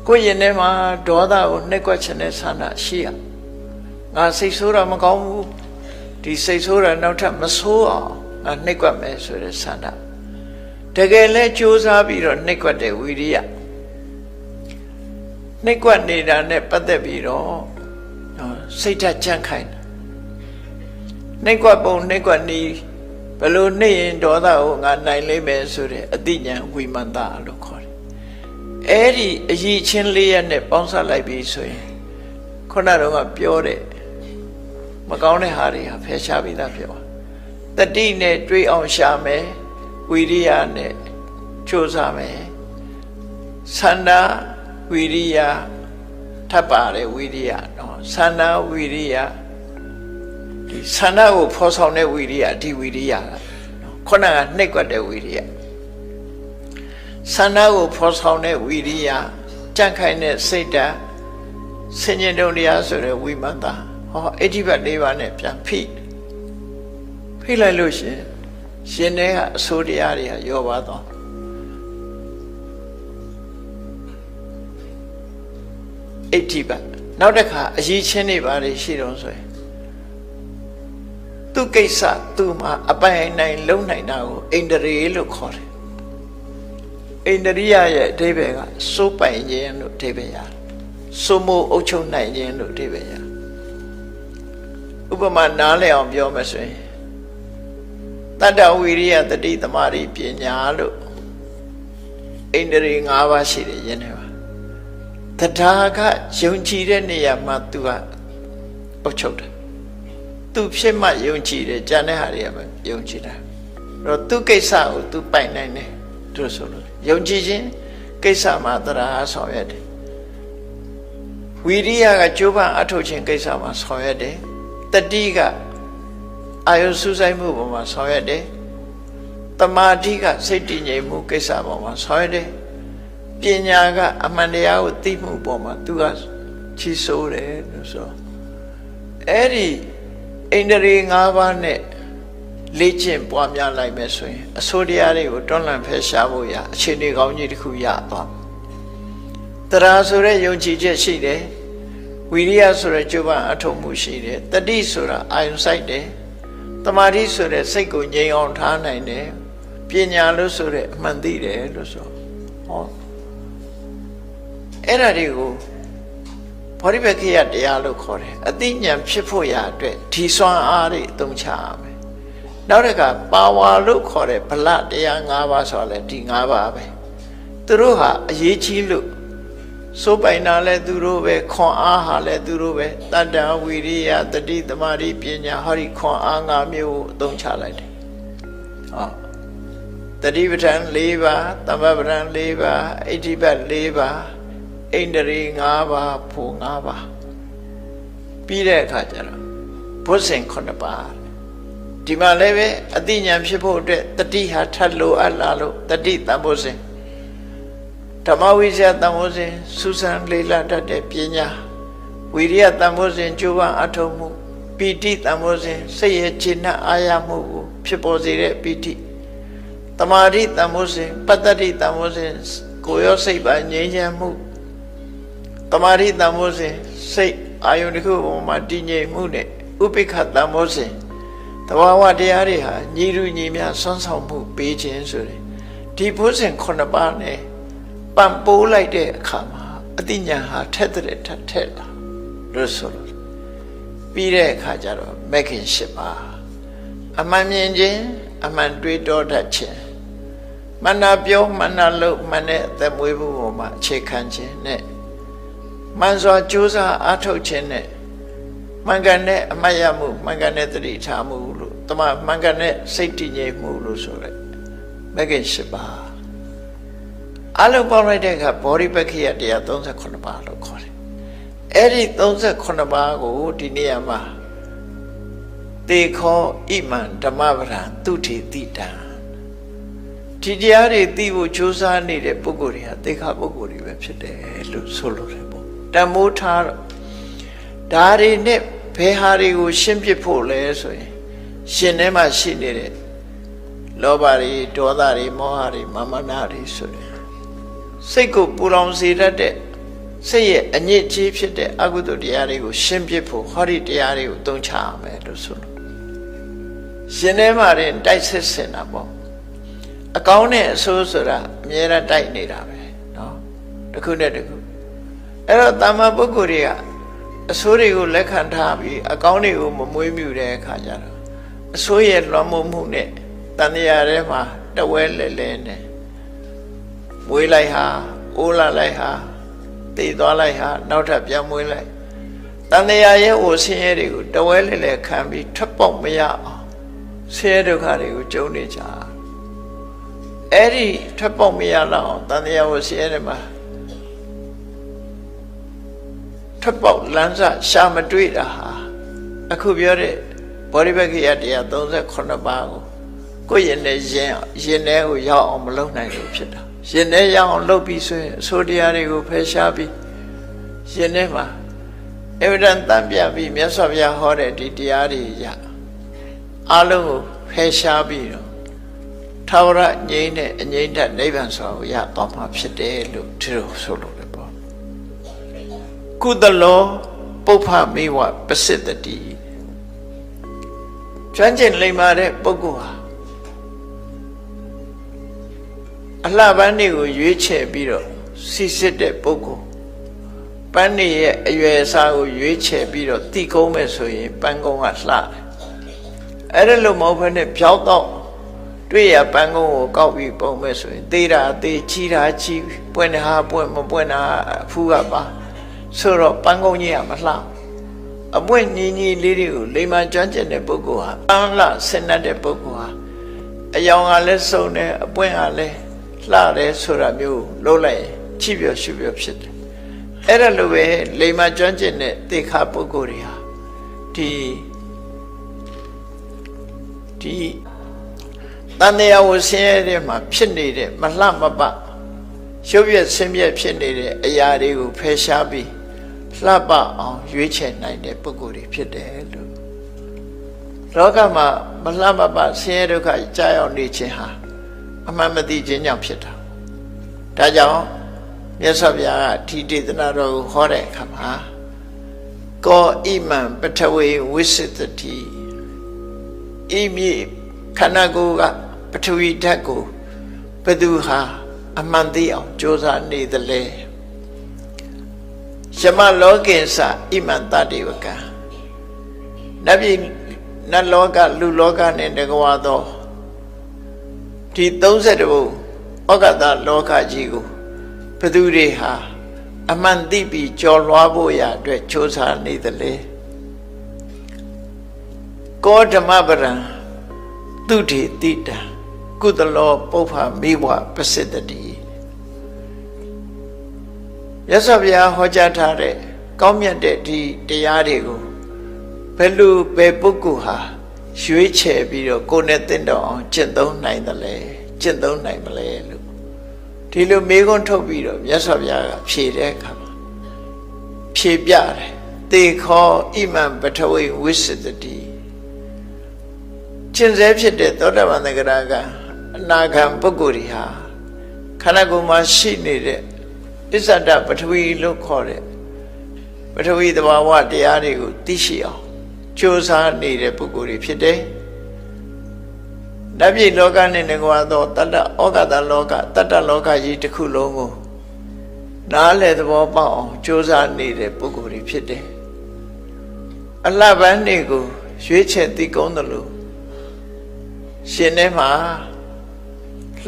ကိုယ့်ရင်ထဲမှာဒေါသကိုနှိပ်ကွက်ခြင်းနဲ့ဆန္ဒရှိရငါစိတ်ဆိုးတာမကောင်းဘူးဒီစိတ်ဆိုးတာနောက်ထပ်မဆိုးအောင်ငါနှိပ်ကွက်မယ်ဆိုတဲ့ဆန္ဒတကယ်လဲကြိုးစားပြီးတော့နှိပ်ကွက်တဲ့ဝိရိယနှိပ်ကွက်နေတာနဲ့ပတ်သက်ပြီးတော့စိတ်ဓာတ်ကြံ့ခိုင်တာနှိပ်ကွက်ပုံနှိပ်ကွက်နည်းဘယ်လိုနှိပ်ရင်ဒေါသကိုငါနိုင်လိမ့်မယ်ဆိုတဲ့အသိဉာဏ်ဝိမန္တလို့ခေါ်တယ်အဲ့ဒီအရည်ချင်း၄ရပ်နဲ့ပေါင်းစပ်လိုက်ပြီးဆိုရင်ခုနကတော့ပြောတဲ့မကောင်းတဲ့ဟာတွေဟာဖယ်ရှားပြီးသားဖြစ်သွားတတိနဲ့တွေးအောင်ရှာမယ်ဝိရိယနဲ့ကြိုးစားမယ်သန္တာဝိရိယထပ်ပါတယ်ဝိရိယနော်သန္တာဝိရိယဒီသန္တာကိုဖော်ဆောင်တဲ့ဝိရိယဒီဝိရိယကခုနကနှိပ်ကွက်တဲ့ဝိရိယသန္တာကိုဖော်ဆောင်တဲ့ဝိရိယကြံ့ခိုင်တဲ့စိတ်ဓာတ်ဆင်ញင်တုံတရားဆိုတဲ့ဝိမန္တဟောအဋ္ဌိပတ်၄ပါးနဲ့ပြန်ဖိလိုက်လို့ရှင်ထဲကအဆိုးတရားတွေကရောပါတော့အဋ္ဌိပတ်နောက်တစ်ခါအရည်ချင်းတွေပါလေရှိတော့ဆိုရင်သူကိစ္စသူမှာအပိုင်နိုင်လုံနိုင်တာကိုဣန္ဒြေလို့ခေါ်တယ်ဣန္ဒြိယရဲ့အဓိပ္ပာယ်ကစိုးပိုင်ခြင်းလို့အဓိပ္ပာယ်ရတယ်စိုးမိုးအုပ်ချုပ်နိုင်ခြင်းလို့အဓိပ္ပာယ်ရတယ်ဥပမာနားလည်အောင်ပြောမယ်ဆိုရင်တတ္တဝိရိယတတိသမารိပညာလို့ဣန္ဒြေ၅ပါးရှိတယ်ယင်ထဲမှာတရားကယုံကြည်တဲ့နေရာမှာသူကအုပ်ချုပ်တယ်သူဖြစ်မှယုံကြည်တယ်ကျန်တဲ့ဟာတွေကပဲယုံကြည်တာအဲ့တော့သူကိစ္စကိုသူပိုင်နိုင်တယ်သူဆိုလို့ယုံကြည်ခြင်းကိစ္စမှာတရားဆောင်ရွက်တယ်ဝိရိယကကြိုးပမ်းအထောက်ခြင်းကိစ္စမှာဆောင်ရွက်တယ်တတိကအာယုစူးစိုက်မှုပေါ်မှာဆောင်ရွက်တယ်တမာတိကစိတ်တည်ငြိမ်မှုကိစ္စပေါ်မှာဆောင်ရွက်တယ်ပညာကအမှန်တရားကိုသိမှုပေါ်မှာသူကချီးစိုးတယ်လို့ဆိုအဲ့ဒီဣန္ဒြေ၅ပါးနဲ့လေ့ကျင့်ပွားများလိုက်မယ်ဆိုရင်အဆိုးတရားတွေကိုတွန်းလှန်ဖယ်ရှားဖို့ရအခြေအနေကောင်းကြီးတစ်ခုရသွားတရားဆိုတဲ့ယုံကြည်ချက်ရှိတယ်ဝ ဝိရိယဆိုတဲ့ကြိုးပမ်းအထောက်မှုရှိတယ်တတိဆိုတာအာယုံဆိုင်တယ်တမာတိဆိုတဲ့စိတ်ကိုငြိမ်အောင်ထားနိုင်တယ်ပညာလို့ဆိုတဲ့အမှန်သိတယ်လို့ဆိုဟောအဲ့ဒါတွေကိုဘောဓိပက္ခိယတရားလို့ခေါ်တယ်အသိဉာဏ်ဖြစ်ဖို့ရာအတွက်ဒီစွမ်းအားတွေအသုံးချရမယ်နောက်တစ်ခါပါဝါလို့ခေါ်တဲ့ဗလတရား၅ပါးဆိုလည်းဒီ၅ပါးပဲသူတို့ဟာအရေးကြီးလို့စိုးပိုင်တာလဲသူတို့ပဲခွန်အားဟာလဲသူတို့ပဲတတ္တဝိရိယတတိသမာဓိပညာဟောဒီခွန်အား၅မျိုးကိုအသုံးချလိုက်တယ်ဟောတတိပဋ္ဌာန်၄ပါးသမဗ္ဗပဋ္ဌာန်၄ပါးအဋ္ဌိပတ်၄ပါးဣန္ဒြေ၅ပါးဖို့၅ပါးပြီးတဲ့အခါကျတော့ဘုဇင်9ပါးဒီမှာလည်းပဲအသိဉာဏ်ဖြစ်ဖို့အတွက်တတိဟာထပ်လိုအပ်လာလို့တတိတန်ဖို့စဉ်ဓမ္မဝိဇ္ဇာတန်ဖို့စဉ်စူးစမ်းလေ့လာတတ်တဲ့ပညာဝိရိယတန်ဖို့စဉ်ကြိုးပမ်းအထောက်မှုပီတိတန်ဖို့စဉ်စိတ်ရဲ့ခြေနှက်အာရမှုကိုဖြစ်ပေါ်စေတဲ့ပီတိတမာတိတန်ဖို့စဉ်ပတ္တိတန်ဖို့စဉ်ကိုယ်ရောစိတ်ပါငြိမ်းချမ်းမှုတမာတိတန်ဖို့စဉ်စိတ်အာယုန်တစ်ခုပေါ်မှာတည်ငြိမ်မှုနဲ့ဥပိ္ပခတန်ဖို့စဉ်တဘာဝတရားတွေဟာညီလူညီမျှဆွမ်းဆောင်မှုပေးခြင်းဆိုတယ်ဒီဘုဇင်9ပါးနဲ့ပံပိုးလိုက်တဲ့အခါမှာအတိညာဟာထက်တဲ့ထက်ထက်လာလို့ဆိုလို့ပြီးတဲ့အခါကျတော့မဂ်ခင်10ပါးအမှန်မြင်ခြင်းအမှန်တွေးတောတတ်ခြင်းမနာပြောမနာလို့မနဲ့အသက်မွေးဖို့ပေါ်မှာအခြေခံခြင်းနဲ့မှန်စွာကြိုးစားအားထုတ်ခြင်းနဲ့မှန်ကန်တဲ့အမှတ်ရမှုမှန်ကန်တဲ့သတိထားမှုလို့တမမှန်ကန်တဲ့စိတ်တည်ငြိမ်မှုလို့ဆိုရဲမဂ္ဂင်10ပါးအလုံးပေါင်းလိုက်တဲ့အခါဘောဓိပက္ခိယတရား38ပါးလို့ခေါ်တယ်အဲ့ဒီ38ပါးကိုဒီနေရာမှာတေခောဣမံဓမ္မပဒံသူထေတိတံဒီတရားတွေသိဖို့ကြိုးစားနေတဲ့ပုဂ္ဂိုလ်တွေဟာသေခါပုဂ္ဂိုလ်တွေပဲဖြစ်တယ်လို့ဆိုလိုတယ်ပေါ့တန်မိုးထားတော့ဒါတွေနဲ့ဘယ်ဟာတွေကိုရှင်းပြဖို့လဲဆိုရင်ရှင်ထဲမှာရှိနေတဲ့လောဘတွေဒေါသတွေမောဟတွေမာမနာတွေဆိုရင်စိတ်ကိုပူလောင်စေတတ်တဲ့စိတ်ရဲ့အညစ်အကြေးဖြစ်တဲ့အကုသိုလ်တရားတွေကိုရှင်းပြဖို့ဟောဒီတရားတွေကိုသုံးချရမယ်လို့ဆိုလို့ရှင်ထဲမှာတင်တိုက်စစ်စင်တာပေါ့အကောင်းနဲ့အဆိုးဆိုတာအမြဲတမ်းတိုက်နေတာပဲเนาะတစ်ခုနဲ့တစ်ခုအဲ့တော့တာမန်ပုဂ္ဂိုလ်တွေကအဆိုးတွေကိုလက်ခံထားပြီးအကောင်းတွေကိုမမွေးမြူတဲ့အခါကျတော့အဆိုးရဲ့လွှမ်းမိုးမှုနဲ့တန်တရားထဲမှာတဝဲလဲလဲနဲ့မွေးလိုက်ဟာအိုးလာလိုက်ဟာတည်သွားလိုက်ဟာနောက်ထပ်ပြန်မွေးလိုက်တန်တရားရဲ့ဟိုဆင်းရဲတွေကိုတဝဲလဲလဲခံပြီးထွက်ပေါက်မရအောင်ဆင်းရဲဒုက္ခတွေကိုကြုံနေကြအဲ့ဒီထွက်ပေါက်မရတော့အောင်တန်တရားဟိုဆင်းရဲတွေမှာထပ်ပေါက်လမ်းစရှာမတွေ့တာဟာအခုပြောတဲ့ဘောဓိပက္ခိယတရား38ပါးကိုယ့်ရင်ထဲကိုရောက်အောင်မလုပ်နိုင်လို့ဖြစ်တာရင်ထဲရောက်အောင်လုပ်ပြီးဆိုရင်အဆိုးတရားတွေကိုဖယ်ရှားပြီးရင်ထဲမှာအဝိဒံတန်ပြပြီးမြတ်စွာဘုရားဟောတဲ့ဒီတရားတွေရအလုံးကိုဖယ်ရှားပြီးတော့ထာဝရငြိမ်းတဲ့အငြိမ့်တဲ့နိဗ္ဗာန်ဆိုတာကိုရသွားမှာဖြစ်တယ်လို့ဒီလိုဆိုလို့ကုသလောပုပ္ဖမေဝပစိတ္တိကျွမ်းကျင်လိမ္မာတဲ့ပုဂ္ဂိုလ်ဟာအလှပန်းတွေကိုရွေးချယ်ပြီးတော့စီစစ်တဲ့ပုဂ္ဂိုလ်ပန်းတွေရဲ့အရွယ်အစားကိုရွေးချယ်ပြီးတော့တိကုံးမဲ့ဆိုရင်ပန်းကုန်းကလှတယ်အဲ့ဒါလို့မဟုတ်ဘဲနဲ့ဖြောက်တော့တွေ့ရပန်းကုန်းကိုကောက်ပြီးပုံမဲ့ဆိုရင်သေးတာသေးချီတာချီပွင့်တာပွင့်မပွင့်တာအဖူးကပါဆိုတော့ပန်းကုန်းကြီးကမလှအပွင့်ညီညီလေးတွေကိုလိမ္မာကျွမ်းကျင်တဲ့ပုဂ္ဂိုလ်ဟာပန်းလှဆင်တတ်တဲ့ပုဂ္ဂိုလ်ဟာအယောင်ကလည်းစုံတယ်အပွင့်ကလည်းလှတယ်ဆိုတာမျိုးလုပ်လိုက်ရင်ချစ်ပြောရှုပြောဖြစ်တယ်အဲ့ဒါလိုပဲလိမ္မာကျွမ်းကျင်တဲ့သေခါပုဂ္ဂိုလ်တွေဟာဒီတန်တရားဝဆင်းရဲတဲ့မှာဖြစ်နေတဲ့မလှမပရုပ်ရဆင်းရဲဖြစ်နေတဲ့အရာတွေကိုဖယ်ရှားပြီးလှပအောင်ရွေးချယ်နိုင်တဲ့ပုဂ္ဂိုလ်တွေဖြစ်တယ်လို့လောကမှာမလှမပဆင်းရဲဒုက္ခကြာရောက်နေခြင်းဟာအမှန်မသိခြင်းကြောင့်ဖြစ်တာဒါကြောင့်မြတ်စွာဘုရားကဒီဒေသနာတော်ကိုဟောတဲ့အခါမှာ ကောဣမံပထဝေဝိစ္စတတိဤမြေခန္ဓာကိုယ်ကပထဝီဓာတ်ကိုဘယ်သူဟာအမှန်သိအောင်ကြိုးစားနေသလဲယမလောကိသဣမံတတိဝကံနတ်ပြည်နတ်လောကလူလောကနဲ့တကဝါသောဒီ32ဘုံဩဃတလောကကြီးကိုဘယ်သူတွေဟာအမှန်သိပြီးကြော်လွှားဖို့ရအတွက်ကြိုးစားနေသလဲကောဓမ္မပရံသူထေတိတံကုသလောပုပ္ပမိဝပစိတ္တိရသော်ဗျာဟောကြားထားတဲ့ကောင်းမြတ်တဲ့ဒီတရားတွေကိုဘယ်လူဘယ်ပုဂ္ဂိုလ်ဟာရွေးချယ်ပြီးတော့ကိုယ်နဲ့တင့်တော်အောင်ကျင့်သုံးနိုင်သလဲကျင့်သုံးနိုင်မလဲလို့ဒီလိုမေးခွန်းထုတ်ပြီးတော့မြတ်စွာဘုရားကဖြေတဲ့အခါမှာဖြေပြတယ်တေခောဣမံပထဝေဝိစ္စတတိကျင့်စေဖြစ်တဲ့သောတာပန်သက္ကရာကအနာဂံပုဂ္ဂိုလ်တွေဟာခန္ဓာကိုယ်မှာရှိနေတဲ့ပစ္စဒပထဝီလို့ခေါ်တဲ့ပထဝီသဘာဝတရားတွေကိုသိရှိအောင်ကြိုးစားနေတဲ့ပုဂ္ဂိုလ်တွေဖြစ်တယ်။ဓာပြည်လောကနဲ့ငကွာသောတတ္တဩဃတလောကတတ္တလောကကြီးတစ်ခုလုံးကိုနားလည်သဘောပေါက်အောင်ကြိုးစားနေတဲ့ပုဂ္ဂိုလ်တွေဖြစ်တယ်။အလှပန်းတွေကိုရွေးချယ်သိကုန်းတယ်လို့ရှင်ထဲမှာ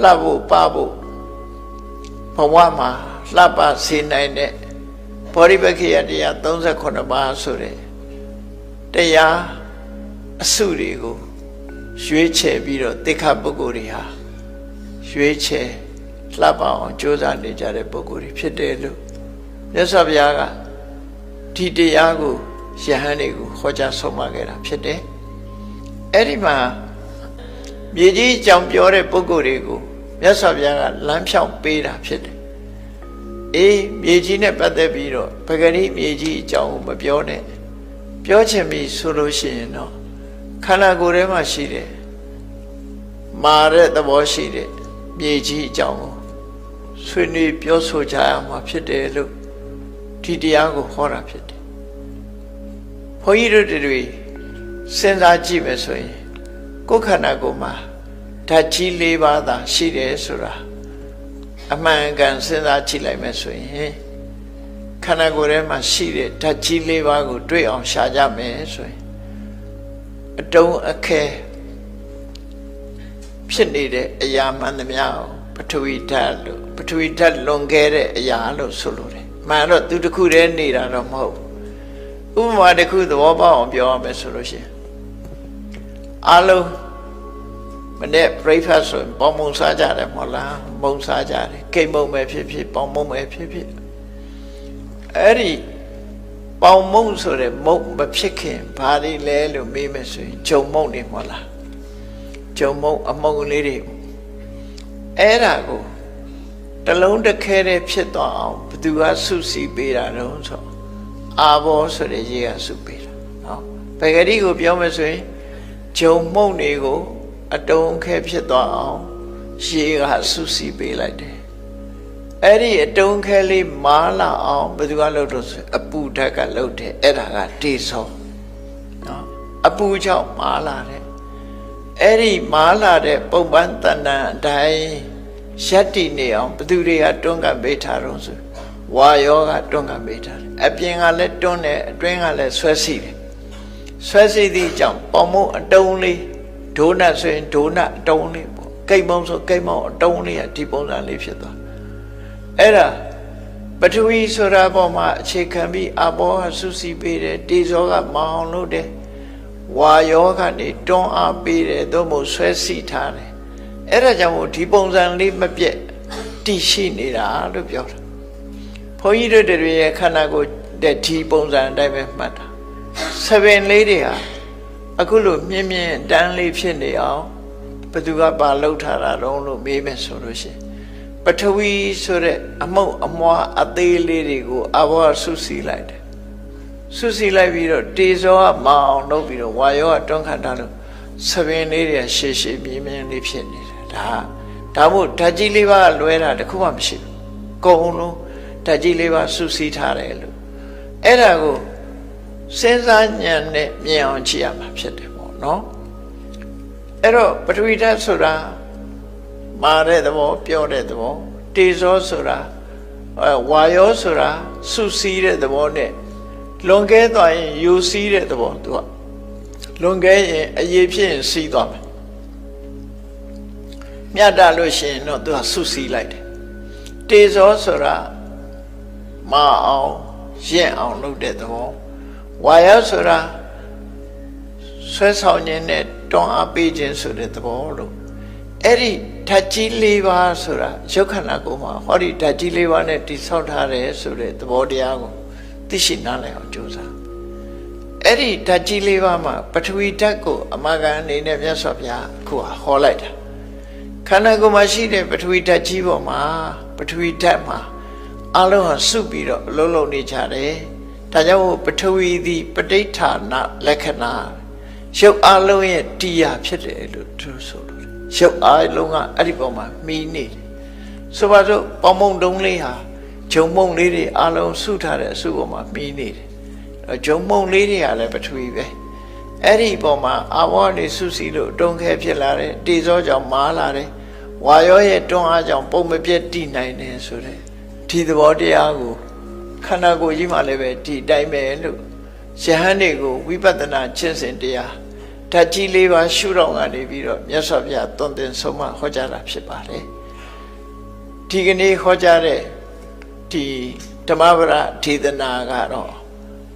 လှဖို့ပဖို့ဘဝမှာလှပစေနိုင်တဲ့ဘောဓိပက္ခိယတရား38ပါးဆိုတဲ့တရားအစုတွေကိုရွေးချယ်ပြီးတော့တိခပုဂ္ဂိုလ်တွေဟာရွေးချယ်လှပအောင်ကြိုးစားနေကြတဲ့ပုဂ္ဂိုလ်တွေဖြစ်တယ်လို့မြတ်စွာဘုရားကဒီတရားကိုယဟန်တွေကိုဟောကြားဆုံးမခဲ့တာဖြစ်တယ်။အဲ့ဒီမှာမြေကြီးအကြောင်းပြောတဲ့ပုဂ္ဂိုလ်တွေကိုမြတ်စွာဘုရားကလမ်းဖြောင့်ပေးတာဖြစ်တယ်။အေးမြေကြီးနဲ့ပတ်သက်ပြီးတော့ပဂရိမြေကြီးအကြောင်းကိုမပြောနဲ့ပြောချင်ပြီဆိုလို့ရှိရင်တော့ခန္ဓာကိုယ်ထဲမှာရှိတဲ့မာတဲ့သဘောရှိတဲ့မြေကြီးအကြောင်းကိုဆွေးနွေးပြောဆိုကြရမှာဖြစ်တယ်လို့ဒီတရားကိုဟောတာဖြစ်တယ်။ဘုန်းကြီးတို့တွေစဉ်းစားကြည့်မယ်ဆိုရင်ကိုယ်ခန္ဓာကိုယ်မှာဓာတ်ကြီး၄ပါးသာရှိတယ်ဆိုတာအမှန်ကန်စဉ်းစားကြည့်လိုက်မယ်ဆိုရင်ခန္ဓာကိုယ်ထဲမှာရှိတဲ့ဓာတ်ကြီး၄ပါးကိုတွေ့အောင်ရှာကြမယ်ဆိုရင်အတုံးအခဲဖြစ်နေတဲ့အရာမှန်သမျှကိုပထဝီဓာတ်လို့ပထဝီဓာတ်လွန်ခဲ့တဲ့အရာလို့ဆိုလို့တယ်။မှန်တော့သူတစ်ခုတည်းနေတာတော့မဟုတ်ဘူး။ဥပမာတစ်ခုသဘောပေါက်အောင်ပြောရမယ်ဆိုလို့ရှိရင်အလုံးမနေ့ breakfast ဆိုပေါင်မုံစားကြတယ်မဟုတ်လားမုံစားကြတယ်ကိတ်မုံပဲဖြစ်ဖြစ်ပေါင်မုံပဲဖြစ်ဖြစ်အဲ့ဒီပေါင်မုံဆိုတဲ့မုံမဖြစ်ခင်ဘာတွေလဲလို့မေးမယ်ဆိုရင်ဂျုံမုံနေမဟုတ်လားဂျုံမုံအမုံလေးတွေအဲ့ဒါကိုတလုံးတစ်ခဲတည်းဖြစ်သွားအောင်ဘသူကစုစည်းပေးတာတော့ဆိုအာဘောဆိုတဲ့ရေကစုပေးတာနော်ပဂတိကိုပြောမယ်ဆိုရင်ဂျုံမုံတွေကိုအတုံးခဲဖြစ်သွားအောင်ရေကစုစည်းပေးလိုက်တယ်အဲ့ဒီအတုံးခဲလေးမာလာအောင်ဘယ်သူကလုပ်တော့ဆိုအပူဓာတ်ကလုပ်တယ်အဲ့ဒါကတေဆောနော်အပူကြောင့်မာလာတယ်အဲ့ဒီမာလာတဲ့ပုံပန်းတဏ္ဍအတိုင်းရက်တည်နေအောင်ဘယ်သူတွေကတွန်းကပ်ပေးထားတော့ဆိုဝါယောကတွန်းကပ်ပေးထားတယ်အပြင်ကလည်းတွန်းတယ်အတွင်းကလည်းဆွဲစီတယ်ဆွဲစီသည့်ကြောင့်ပေါင်မုံအတုံးလေးဒိုးနတ်ဆိုရင်ဒိုးနတ်အတုံးလေးပေါ့ကိတ်မုံဆိုကိတ်မုံအတုံးလေးကဒီပုံစံလေးဖြစ်သွားအဲ့ဒါပထဝီဆိုတာပေါ်မှာအခြေခံပြီးအဘောကစုစည်းပေးတယ်တေဇောကမအောင်လို့တယ်ဝါယောကနေတွန်းအားပေးတယ်သို့မဟုတ်ဆွဲစီထားတယ်အဲ့ဒါကြောင့်မို့ဒီပုံစံလေးမပြတ်တည်ရှိနေတာလို့ပြောတာဘုန်းကြီးတို့တွေရဲ့ခန္ဓာကိုယ်တဲ့ဒီပုံစံအတိုင်းပဲမှတ်တာဆပင်လေးတွေဟာအခုလိုမြင့်မြင့်တန်းလေးဖြစ်နေအောင်ဘသူကပါလှုပ်ထားတာတော့လို့မေးမယ်ဆိုလို့ရှိရင်ပထဝီဆိုတဲ့အမုံအမွားအသေးလေးတွေကိုအဘောဆုစီလိုက်တယ်ဆုစီလိုက်ပြီးတော့တေဇောကမအောင်လုပ်ပြီးတော့ဝါယောကတွန်းခတ်ထားလို့ဆပင်လေးတွေရှည်ရှည်မြင့်မြင့်လေးဖြစ်နေတယ်ဒါမို့ဓာတ်ကြီးလေးပါးလွဲတာတခုမှမရှိဘူးကုန်လုံးဓာတ်ကြီးလေးပါးဆုစီထားတယ်လို့အဲ့ဒါကို စဉ်းစားဉာဏ်နဲ့မြင်အောင်ကြည့်ရမှာဖြစ်တယ်ပေါ့နော်အဲ့တော့ပထဝီဓာတ်ဆိုတာမာတဲ့သဘောပြောတဲ့သဘောတေဇောဆိုတာဝါယောဆိုတာစုစည်းတဲ့သဘောနဲ့လွန်ကဲသွားရင်ယူစည်းတဲ့သဘောသူကလွန်ကဲရင်အရေးဖြစ်ရင်စီးသွားမယ်မြတ်တာလို့ရှိရင်တော့သူကစုစည်းလိုက်တယ်တေဇောဆိုတာမအောင်ရင့်အောင်လုပ်တဲ့သဘောဝါယောဆိုတာဆွဲဆောင်ခြင်းနဲ့တွန်းအားပေးခြင်းဆိုတဲ့သဘောလို့အဲ့ဒီဓာတ်ကြီး၄ပါးဆိုတာရုပ်ခန္ဓာကိုယ်မှာဟောဒီဓာတ်ကြီး၄ပါးနဲ့တိဆောက်ထားတယ်ဆိုတဲ့သဘောတရားကိုသိရှိနားလည်အောင်ကြိုးစားအဲ့ဒီဓာတ်ကြီး၄ပါးမှာပထဝီဓာတ်ကိုအမဂန်အနေနဲ့မြတ်စွာဘုရားအခုဟောလိုက်တာခန္ဓာကိုယ်မှာရှိတဲ့ပထဝီဓာတ်ကြီးပေါ်မှာပထဝီဓာတ်မှာအလုံးဟာစုပြီးတော့အလုံးလုံးနေကြတယ်ဒါကြောင့်ပထဝီသည်ပဋိဌာနလက္ခဏာရုပ်အလုံးရဲ့တရားဖြစ်တယ်လို့သူဆိုလို့ရုပ်အလုံးကအဲ့ဒီပေါ်မှာမီးနေတယ်ဆိုပါစို့ပေါင်းမုံတုံးလေးဟာဂျုံမုံလေးတွေအလုံးစုထားတဲ့အစုပေါ်မှာမီးနေတယ်ဂျုံမုံလေးတွေကလည်းပထဝီပဲအဲ့ဒီပေါ်မှာအာဘောနေစုစည်းလို့တွန်းခဲဖြစ်လာတယ်တေဇောကြောင့်မာလာတယ်ဝါယောရဲ့တွန်းအားကြောင့်ပုံမပြတ်တည်နိုင်တယ်ဆိုတဲ့ဒီသဘောတရားကိုခန္ဓာကိုယ်ကြီးမှလည်းပဲဒီတိုင်းပဲလို့ယဟန်တွေကိုဝိပဿနာကျင့်စဉ်တရားဓာတ်ကြီး၄ပါးရှုထောင့်ကနေပြီးတော့မြတ်စွာဘုရားသွန်သင်ဆုံးမဟောကြားတာဖြစ်ပါတယ်ဒီကနေ့ဟောကြားတဲ့ဒီဓမ္မပဒဒေသနာကတော့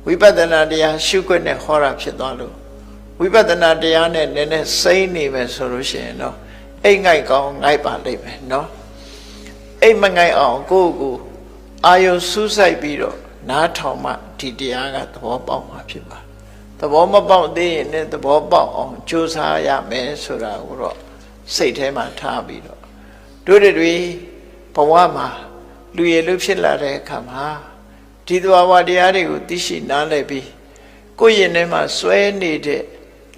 ဝိပဿနာတရားရှုခွင့်နဲ့ဟောတာဖြစ်သွားလို့ဝိပဿနာတရားနဲ့နည်းနည်းစိမ့်နေမယ်ဆိုလို့ရှိရင်တော့အိတ်ငိုက်ကောင်းငိုက်ပါလိမ့်မယ်နော်အိတ်မငိုက်အောင်ကိုယ့်ကိုအာယုံစူးစိုက်ပြီးတော့နားထောင်မှဒီတရားကသဘောပေါက်မှာဖြစ်ပါသဘောမပေါက်သေးရင်လည်းသဘောပေါက်အောင်ကြိုးစားရမယ်ဆိုတာကိုတော့စိတ်ထဲမှာထားပြီးတော့တို့တွေဘဝမှာလူရည်လူဖြစ်လာတဲ့အခါမှာဒီသဘာဝတရားတွေကိုသိရှိနားလည်ပြီးကိုယ့်ရင်ထဲမှာစွဲနေတဲ့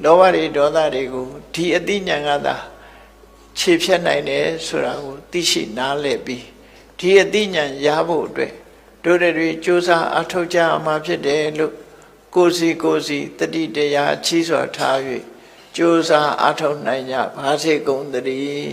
လောဘတွေဒေါသတွေကိုဒီအသိဉာဏ်ကသာခြေဖြတ်နိုင်တယ်ဆိုတာကိုသိရှိနားလည်ပြီးဒီအသိဉာဏ်ရဖို့အတွက်တို့တွေကြိုးစားအထောက်ကြမှာဖြစ်တယ်လို့ကိုယ်စီတတိတရားချီးစွာထား၍ကြိုးစားအထောက်နိုင်ကြပါစေကုန်သတည်း